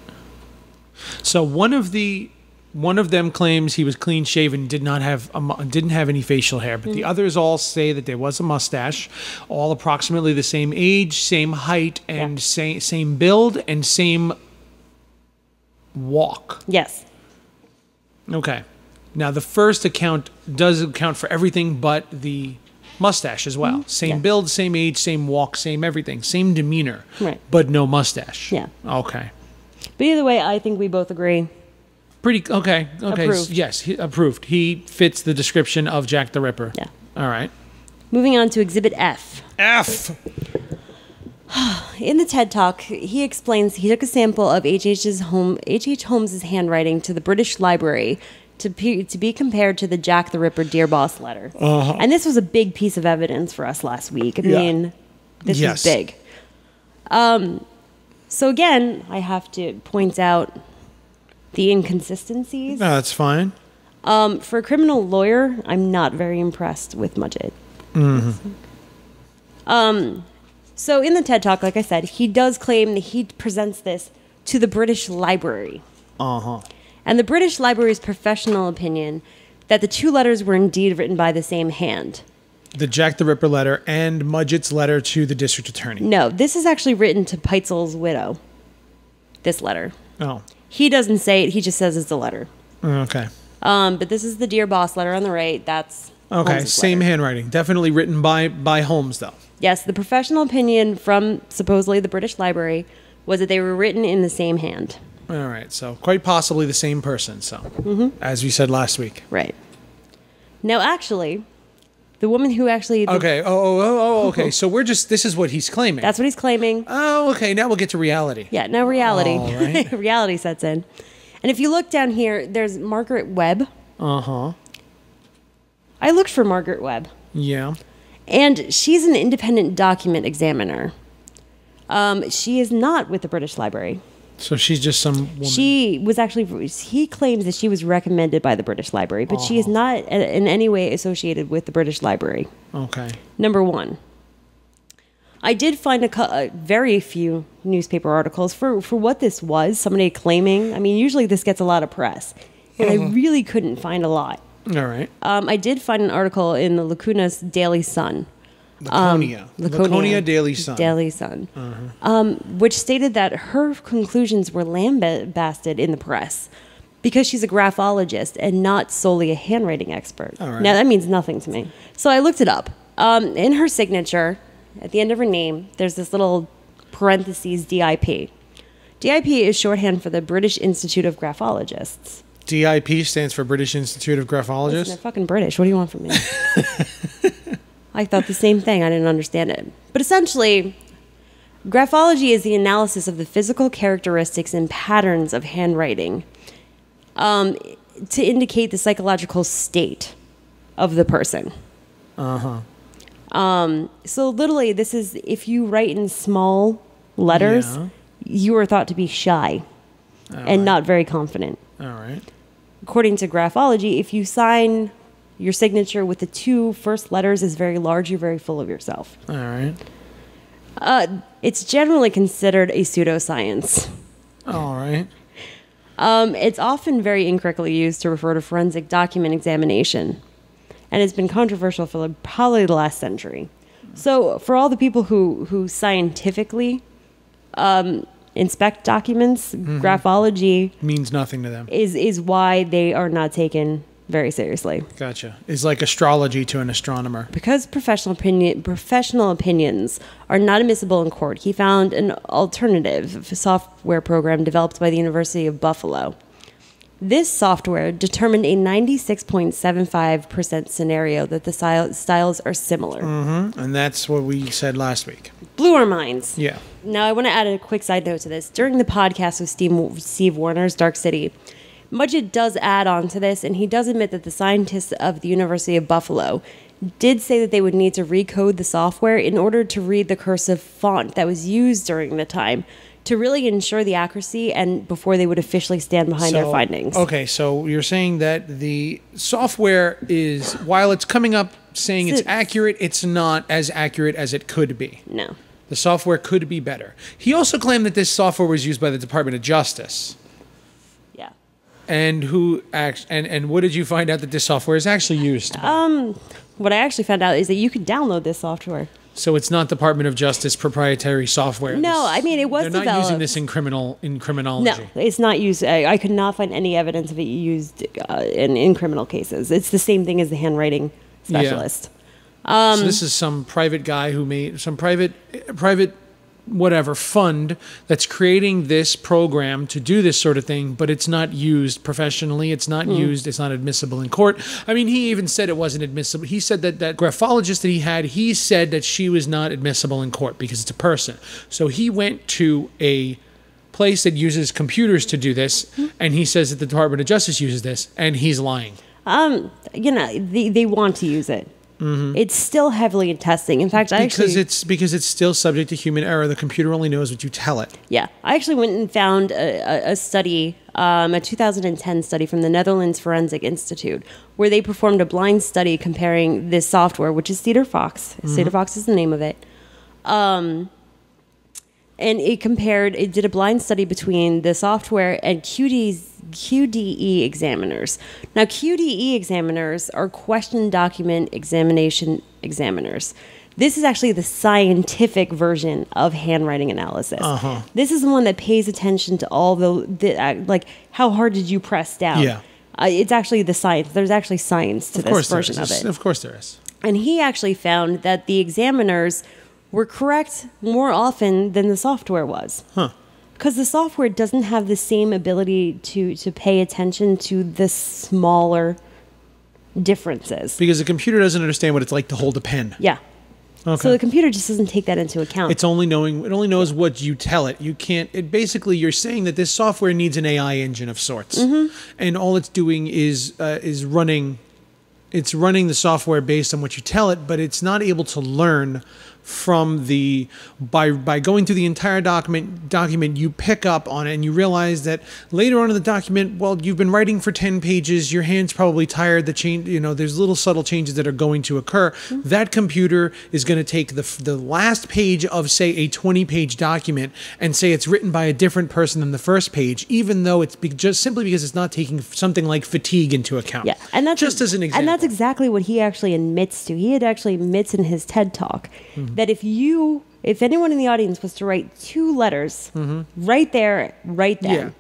So one of the One of them claims he was clean shaven, didn't have any facial hair, but the others all say that there was a mustache, all approximately the same age, same height, and same build, and same walk. Yes. Okay. Now, the first account does account for everything but the mustache as well. Same build, same age, same walk, same everything, same demeanor, but no mustache. Yeah. Okay. But either way, I think we both agree. Okay. Approved. Yes, approved. He fits the description of Jack the Ripper. Yeah. All right. Moving on to Exhibit F. In the TED Talk, he explains he took a sample of H H Holmes' handwriting to the British Library to be compared to the Jack the Ripper Dear Boss letter. And this was a big piece of evidence for us last week. I mean, this was big. So again, I have to point out the inconsistencies. No, that's fine. For a criminal lawyer, I'm not very impressed with Mudgett. So in the TED Talk, like I said, he does claim that he presents this to the British Library. And the British Library's professional opinion that the two letters were indeed written by the same hand. The Jack the Ripper letter and Mudgett's letter to the district attorney. No, this is actually written to Peitzel's widow. This letter. Oh. He doesn't say it. He just says it's a letter. Okay. But this is the Dear Boss letter on the right. That's okay. Holmes' Same letter. handwriting. Definitely written by Holmes, though. Yes, the professional opinion from supposedly the British Library was that they were written in the same hand. All right. So quite possibly the same person. So, as we said last week. Right. Now, actually, the woman who actually... Okay. Okay. So this is what he's claiming. That's what he's claiming. Oh, okay. Now we'll get to reality. Yeah, now reality. All right. Reality sets in. And if you look down here, there's Margaret Webb. I looked for Margaret Webb. Yeah. And she's an independent document examiner. She is not with the British Library. So she's just some woman. She was actually, he claims that she was recommended by the British Library, but she is not in any way associated with the British Library. Okay. Number one. I did find a very few newspaper articles for what this was, somebody claiming. I mean, usually this gets a lot of press. And I really couldn't find a lot. All right. I did find an article in the Lacuna's Daily Sun. Laconia Daily Sun. Daily Sun. Which stated that her conclusions were lambasted in the press because she's a graphologist and not solely a handwriting expert. All right. Now, that means nothing to me. So I looked it up. In her signature, at the end of her name, there's this little parentheses DIP. DIP is shorthand for the British Institute of Graphologists. DIP stands for British Institute of Graphologists? Listen, they're fucking British. What do you want from me? I thought the same thing. I didn't understand it. But essentially, graphology is the analysis of the physical characteristics and patterns of handwriting to indicate the psychological state of the person. So literally, this is if you write in small letters, you are thought to be shy and not very confident. All right. According to graphology, if you sign your signature with the two first letters is very large, you're very full of yourself. All right. It's generally considered a pseudoscience. All right. It's often very incorrectly used to refer to forensic document examination, and it's been controversial for probably the last century. So for all the people who scientifically inspect documents, graphology means nothing to them. Is why they are not taken very seriously. Gotcha. It's like astrology to an astronomer. Because professional opinions are not admissible in court, he found an alternative software program developed by the University of Buffalo. This software determined a 96.75% scenario that the styles are similar. And that's what we said last week. Blew our minds. Yeah. Now, I want to add a quick side note to this. During the podcast with Steve Warner's Dark City, Mudgett does add on to this, and he does admit that the scientists of the University of Buffalo did say that they would need to recode the software in order to read the cursive font that was used during the time to really ensure the accuracy and before they would officially stand behind their findings. Okay, so you're saying that the software is, while it's coming up saying it's accurate, it's not as accurate as it could be. No. The software could be better. He also claimed that this software was used by the Department of Justice. Yeah. And and what did you find out that this software is actually used? What I actually found out is that you could download this software. So it's not Department of Justice proprietary software. No, I mean it was developed. They're not using this in criminology. No, it's not used. I could not find any evidence of it used in criminal cases. It's the same thing as the handwriting specialist. So this is some private guy who made some private whatever fund that's creating this program to do this sort of thing, but it's not used professionally. It's not used. It's not admissible in court. I mean, he even said it wasn't admissible. He said that graphologist that he said that she was not admissible in court because it's a person. So he went to a place that uses computers to do this, and he says that the Department of Justice uses this, and he's lying. They want to use it. It's still heavily in testing. In fact, because it's still subject to human error. The computer only knows what you tell it. Yeah, I actually went and found a study, a 2010 study from the Netherlands Forensic Institute, where they performed a blind study comparing this software, which is Cedar Fox. Cedar Fox is the name of it. And it did a blind study between the software and QDE examiners. Now, QDE examiners are question document examination examiners. This is actually the scientific version of handwriting analysis. This is the one that pays attention to all the like, how hard did you press down? Yeah. It's actually the science. There's actually science to this version of it. Of course there is. And he actually found that the examiners were correct more often than the software was. Because the software doesn't have the same ability to pay attention to the smaller differences. Because the computer doesn't understand what it's like to hold a pen. Yeah. Okay. So the computer just doesn't take that into account. It only knows what you tell it. You can't. Basically, you're saying that this software needs an AI engine of sorts, and all it's doing is running. It's running the software based on what you tell it, but it's not able to learn from by going through the entire document you pick up on it, and you realize that later on in the document, well, you've been writing for 10 pages, your hand's probably tired, there's little subtle changes that are going to occur. That computer is going to take the last page of, say, a 20-page document and say it's written by a different person than the first page, even though it's just simply because it's not taking something like fatigue into account. Yeah, and that's just as an example. And that's exactly what he actually admits to. He actually admits in his TED Talk that if anyone in the audience was to write 2 letters right there, right then,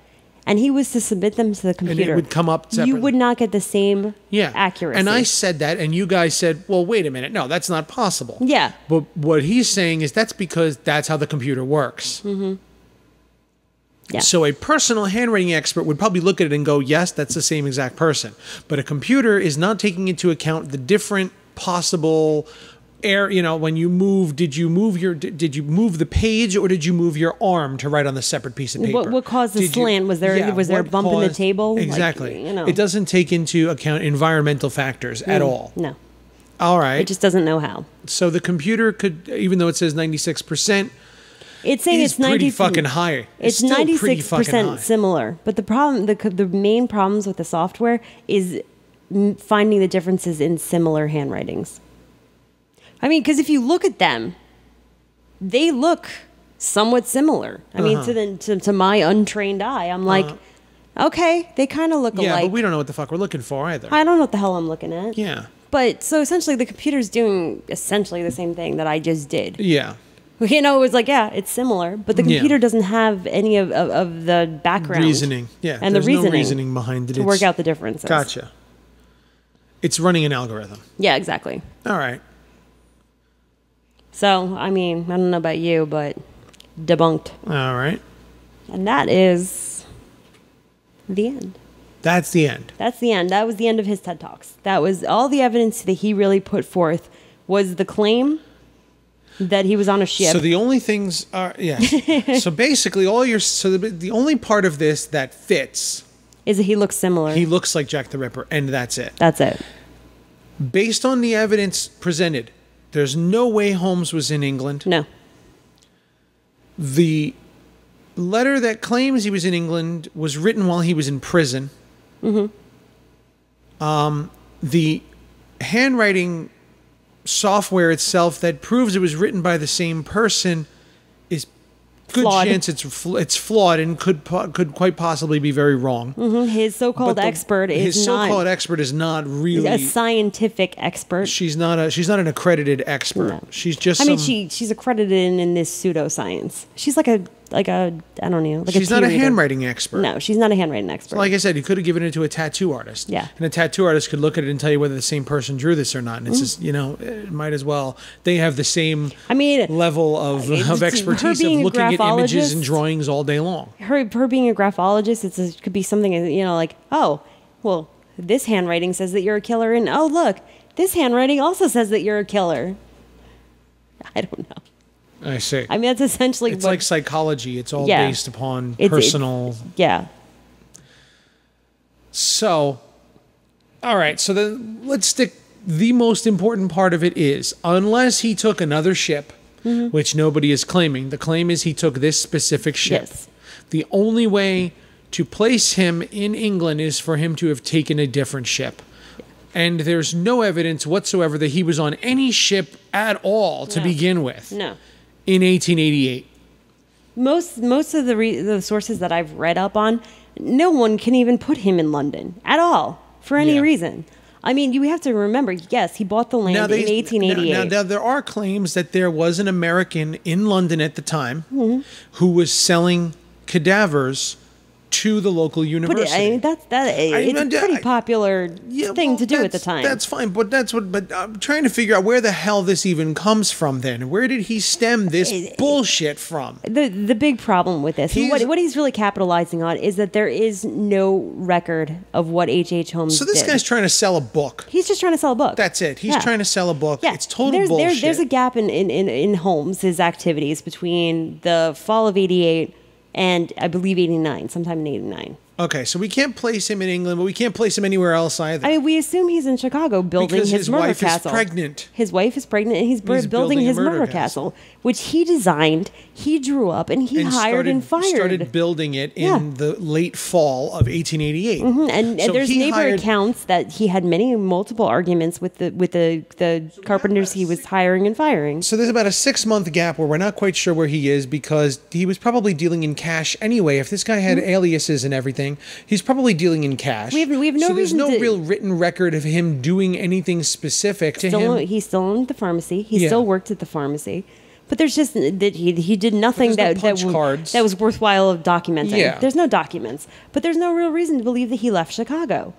and he was to submit them to the computer, and it would come up separately, you would not get the same accuracy. And I said that, and you guys said, well, wait a minute, no, that's not possible. Yeah. But what he's saying is that's because that's how the computer works. Yeah. So a personal handwriting expert would probably look at it and go, yes, that's the same exact person. But a computer is not taking into account the different possible when you move, did you move the page, or did you move your arm to write on the separate piece of paper? What caused the slant? Was there a bump in the table? Exactly. It doesn't take into account environmental factors at all. No. All right. It just doesn't know how. So the computer could, even though it says 96%, it's saying it's 90%. Pretty fucking high. It's 96% similar. But the problem, the main problems with the software is finding the differences in similar handwritings. I mean, because if you look at them, they look somewhat similar. I mean, to my untrained eye, I'm like, okay, they kind of look alike. Yeah, but we don't know what the fuck we're looking for either. I don't know what the hell I'm looking at. Yeah. But so essentially, the computer's doing essentially the same thing that I just did. Yeah. It was like, yeah, it's similar, but the computer doesn't have any of the background. Reasoning. Yeah. And there's the reasoning. No reasoning behind it. To work out the differences. Gotcha. It's running an algorithm. Yeah, exactly. All right. So, I mean, I don't know about you, but debunked. All right. And that is the end. That's the end. That's the end. That was the end of his TED Talks. That was all the evidence that he really put forth was the claim that he was on a ship. So the only things are, yes. So basically the only part of this that fits is that he looks similar. He looks like Jack the Ripper, and that's it. That's it. Based on the evidence presented, there's no way Holmes was in England. No. The letter that claims he was in England was written while he was in prison. The handwriting software itself that proves it was written by the same person is good flawed. chance it's flawed and could quite possibly be very wrong. His so-called expert is not really a scientific expert. She's not an accredited expert. No. She's just. She's accredited in this pseudoscience. She's like a I don't know. She's not a handwriting expert. No, she's not a handwriting expert. So like I said, you could have given it to a tattoo artist. Yeah. And a tattoo artist could look at it and tell you whether the same person drew this or not. And it's just, it might as well. They have the same level of expertise of looking at images and drawings all day long. Her being a graphologist, it could be something, like, oh, well, this handwriting says that you're a killer. And, oh, look, this handwriting also says that you're a killer. I don't know. I see. I mean, that's essentially it's like psychology. It's all based upon personal. Yeah. So, all right. So then let's stick. The most important part of it is, unless he took another ship, which nobody is claiming. The claim is he took this specific ship. Yes. The only way to place him in England is for him to have taken a different ship. And there's no evidence whatsoever that he was on any ship at all to begin with. No. In 1888. Most of the sources that I've read up on, no one can even put him in London at all for any reason. I mean, you have to remember, yes, he bought the land in 1888. Now, there are claims that there was an American in London at the time who was selling cadavers to the local university. But I mean, it's a pretty popular thing to do at the time. That's fine, but I'm trying to figure out where the hell this even comes from then. Where did he stem this bullshit from? The big problem with this, what he's really capitalizing on, is that there is no record of what H H Holmes did. So this guy's trying to sell a book. He's just trying to sell a book. That's it. He's trying to sell a book. Yeah. It's total bullshit. There's a gap in Holmes' activities between the fall of 88 and I believe 89, sometime in 89. Okay, so we can't place him in England, but we can't place him anywhere else either. I mean, we assume he's in Chicago building his murder castle. His wife is pregnant. His wife is pregnant, and he's building his murder castle, which he designed, he drew up, and he hired and fired. Started building it in the late fall of 1888. And so there's neighbor accounts that he had multiple arguments with the carpenters he was hiring and firing. So there's about a 6-month gap where we're not quite sure where he is, because he was probably dealing in cash anyway. If this guy had aliases and everything, he's probably dealing in cash. We have no reason. So there's no real written record of him doing anything specific to him. He still owned the pharmacy. He still worked at the pharmacy. But there's just that he did nothing that was worthwhile of documenting. Yeah. There's no documents. But there's no real reason to believe that he left Chicago.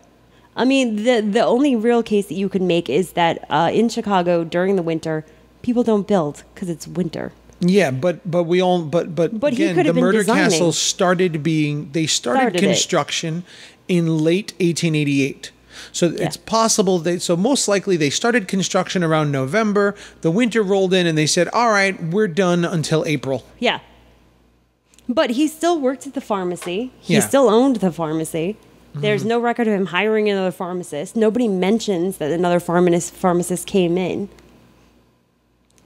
I mean, the only real case that you could make is that in Chicago during the winter, people don't build because it's winter. Yeah, but again, the murder castle started construction in late 1888. So it's possible most likely they started construction around November. The winter rolled in and they said, all right, we're done until April. Yeah. But he still worked at the pharmacy. He still owned the pharmacy. There's no record of him hiring another pharmacist. Nobody mentions that another pharmacist came in.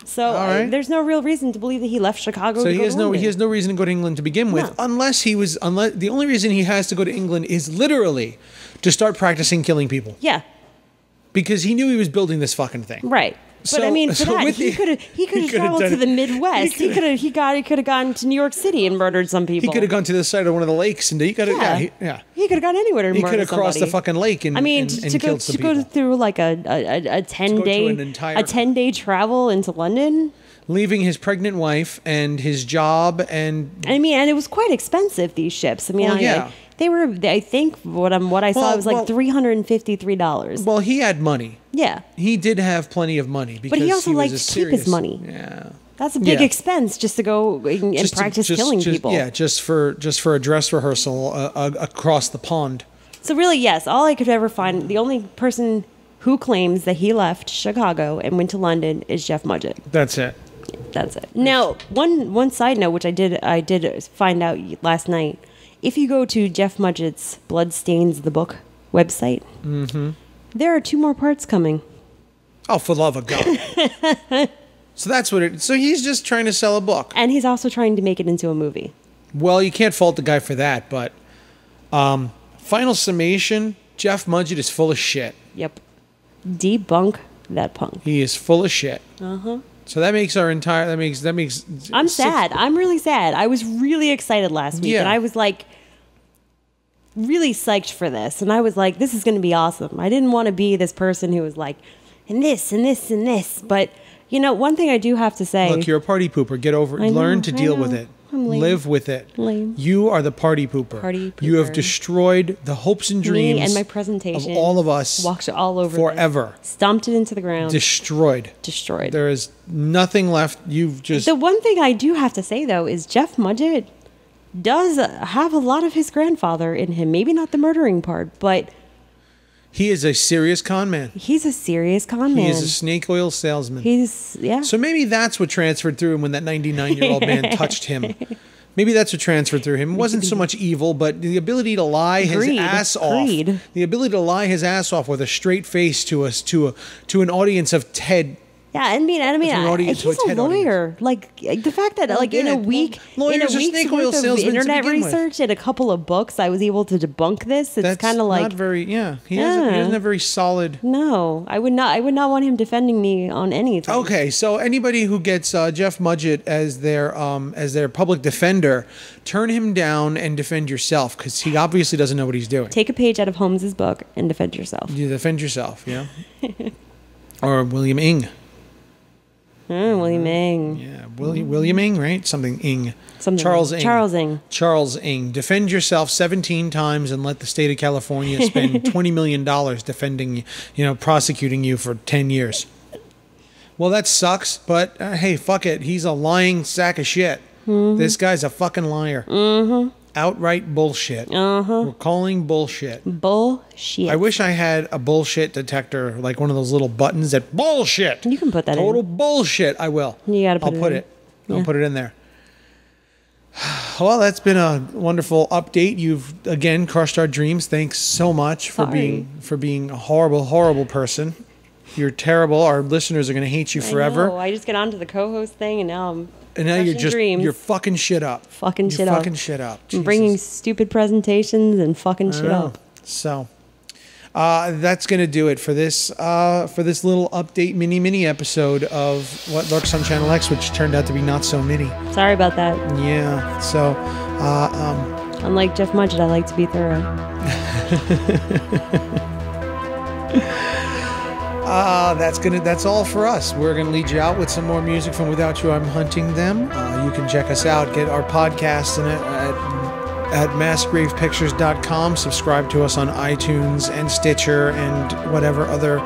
So there's no real reason to believe that he left Chicago. So he has no reason to go to England to begin with, unless the only reason he has to go to England is literally to start practicing killing people. Yeah, because he knew he was building this fucking thing. Right. But I mean, he could have traveled to the Midwest. He could have gone to New York City and murdered some people. He could have gone to the side of one of the lakes and he could have gone anywhere to murder somebody. He could have crossed the fucking lake and killed some people. To go through like a 10-day travel into London, leaving his pregnant wife and his job, and it was quite expensive, these ships. They were. I think what I saw was like $353. Well, he had money. Yeah, he did have plenty of money, because but he also liked to keep his money. Yeah, that's a big expense just to go and practice killing people. Yeah, just for a dress rehearsal across the pond. So really, yes, all I could ever find, the only person who claims that he left Chicago and went to London is Jeff Mudgett. That's it. That's it. Now, one side note, which I did find out last night. If you go to Jeff Mudgett's Bloodstains the Book website, there are 2 more parts coming. Oh, for love of God. So that's what it... So he's just trying to sell a book. And he's also trying to make it into a movie. Well, you can't fault the guy for that, but... final summation, Jeff Mudgett is full of shit. Yep. Debunk that punk. He is full of shit. So that makes our entire. That makes. I'm sad. I'm really sad. I was really excited last week, and I was like, really psyched for this, and I was like, this is going to be awesome. I didn't want to be this person who was like, and this and this and this, but you know, one thing I do have to say. Look, you're a party pooper. Get over it. Learn to deal with it. Live with it. Lame. You are the party pooper. You have destroyed the hopes and dreams. Me and my presentation of all of us. Walked all over forever. Stomped it into the ground. Destroyed. There is nothing left. You've just. The one thing I do have to say though is Jeff Mudgett does have a lot of his grandfather in him. Maybe not the murdering part, but. He is a serious con man. He's a serious con man. He is a snake oil salesman. Yeah. So maybe that's what transferred through him when that 99-year-old man touched him. Maybe that's what transferred through him. It wasn't so much evil, but the ability to lie his ass off. The ability to lie his ass off with a straight face to an audience of Ted. Yeah, I mean, he's a lawyer. Like the fact that, like, in a week's worth of internet research and a couple of books, I was able to debunk this. It's kind of like not very. Yeah, he doesn't have very solid. No, I would not want him defending me on anything. Okay, so anybody who gets Jeff Mudgett as their public defender, turn him down and defend yourself, because he obviously doesn't know what he's doing. Take a page out of Holmes's book and defend yourself. You defend yourself, yeah. Or William Ing. William Ing. Yeah, William Ing, right? Something Ing. Charles Ing. Charles Ing. Defend yourself 17 times and let the state of California spend $20 million defending, prosecuting you for 10 years. Well, that sucks, but hey, fuck it. He's a lying sack of shit. Mm-hmm. This guy's a fucking liar. Mm-hmm. Outright bullshit. We're calling bullshit. Bullshit. I wish I had a bullshit detector, like one of those little buttons that bullshit. You can put that Total bullshit. I will. You gotta put I'll put it. I'll put it in there. Well, that's been a wonderful update. You've again crushed our dreams. Thanks so much for being a horrible, horrible person. You're terrible. Our listeners are going to hate you forever. I just get onto the co-host thing, and now you're fucking shit up. Fucking shit up. Jesus. I'm bringing stupid presentations and fucking shit up. So, that's gonna do it for this little update mini episode of What Lurks on Channel X, which turned out to be not so mini. Sorry about that. Yeah. So, unlike Jeff Mudgett, I like to be thorough. That's all for us. We're gonna lead you out with some more music from Without You I'm Hunting Them. You can check us out, get our podcasts at massgravepictures.com. Subscribe to us on iTunes and Stitcher and whatever other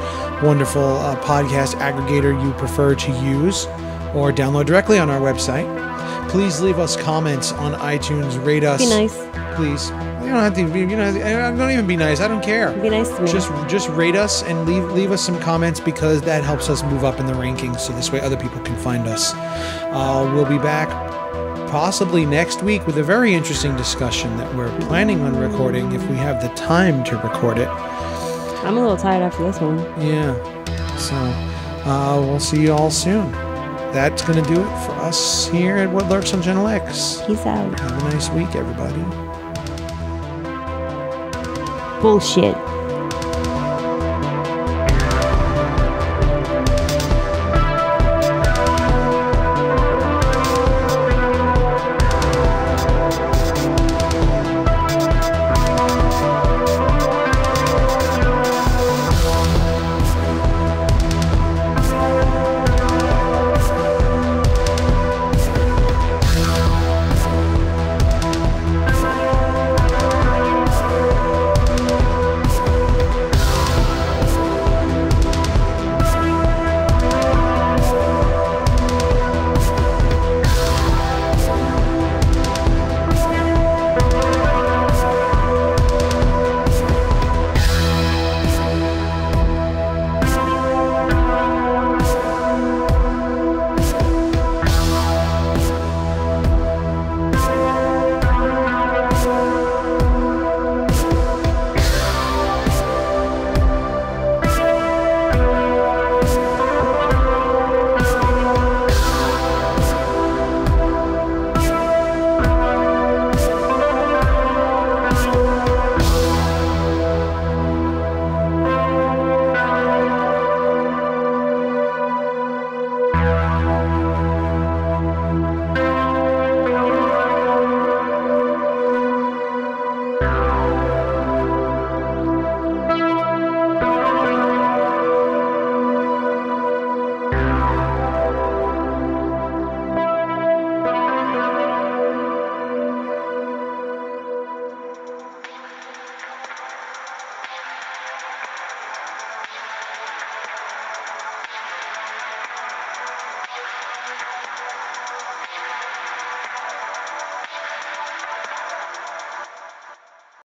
wonderful podcast aggregator you prefer to use, or download directly on our website. Please leave us comments on iTunes. Rate us. Be nice. Please. You don't have to be, don't even be nice. I don't care. Be nice to me. Just rate us and leave us some comments, because that helps us move up in the rankings, so this way other people can find us. We'll be back possibly next week with a very interesting discussion that we're planning on recording if we have the time to record it. I'm a little tired after this one. Yeah. So we'll see you all soon. That's going to do it for us here at What Lurks on Channel X. Peace out. Have a nice week, everybody. Bullshit.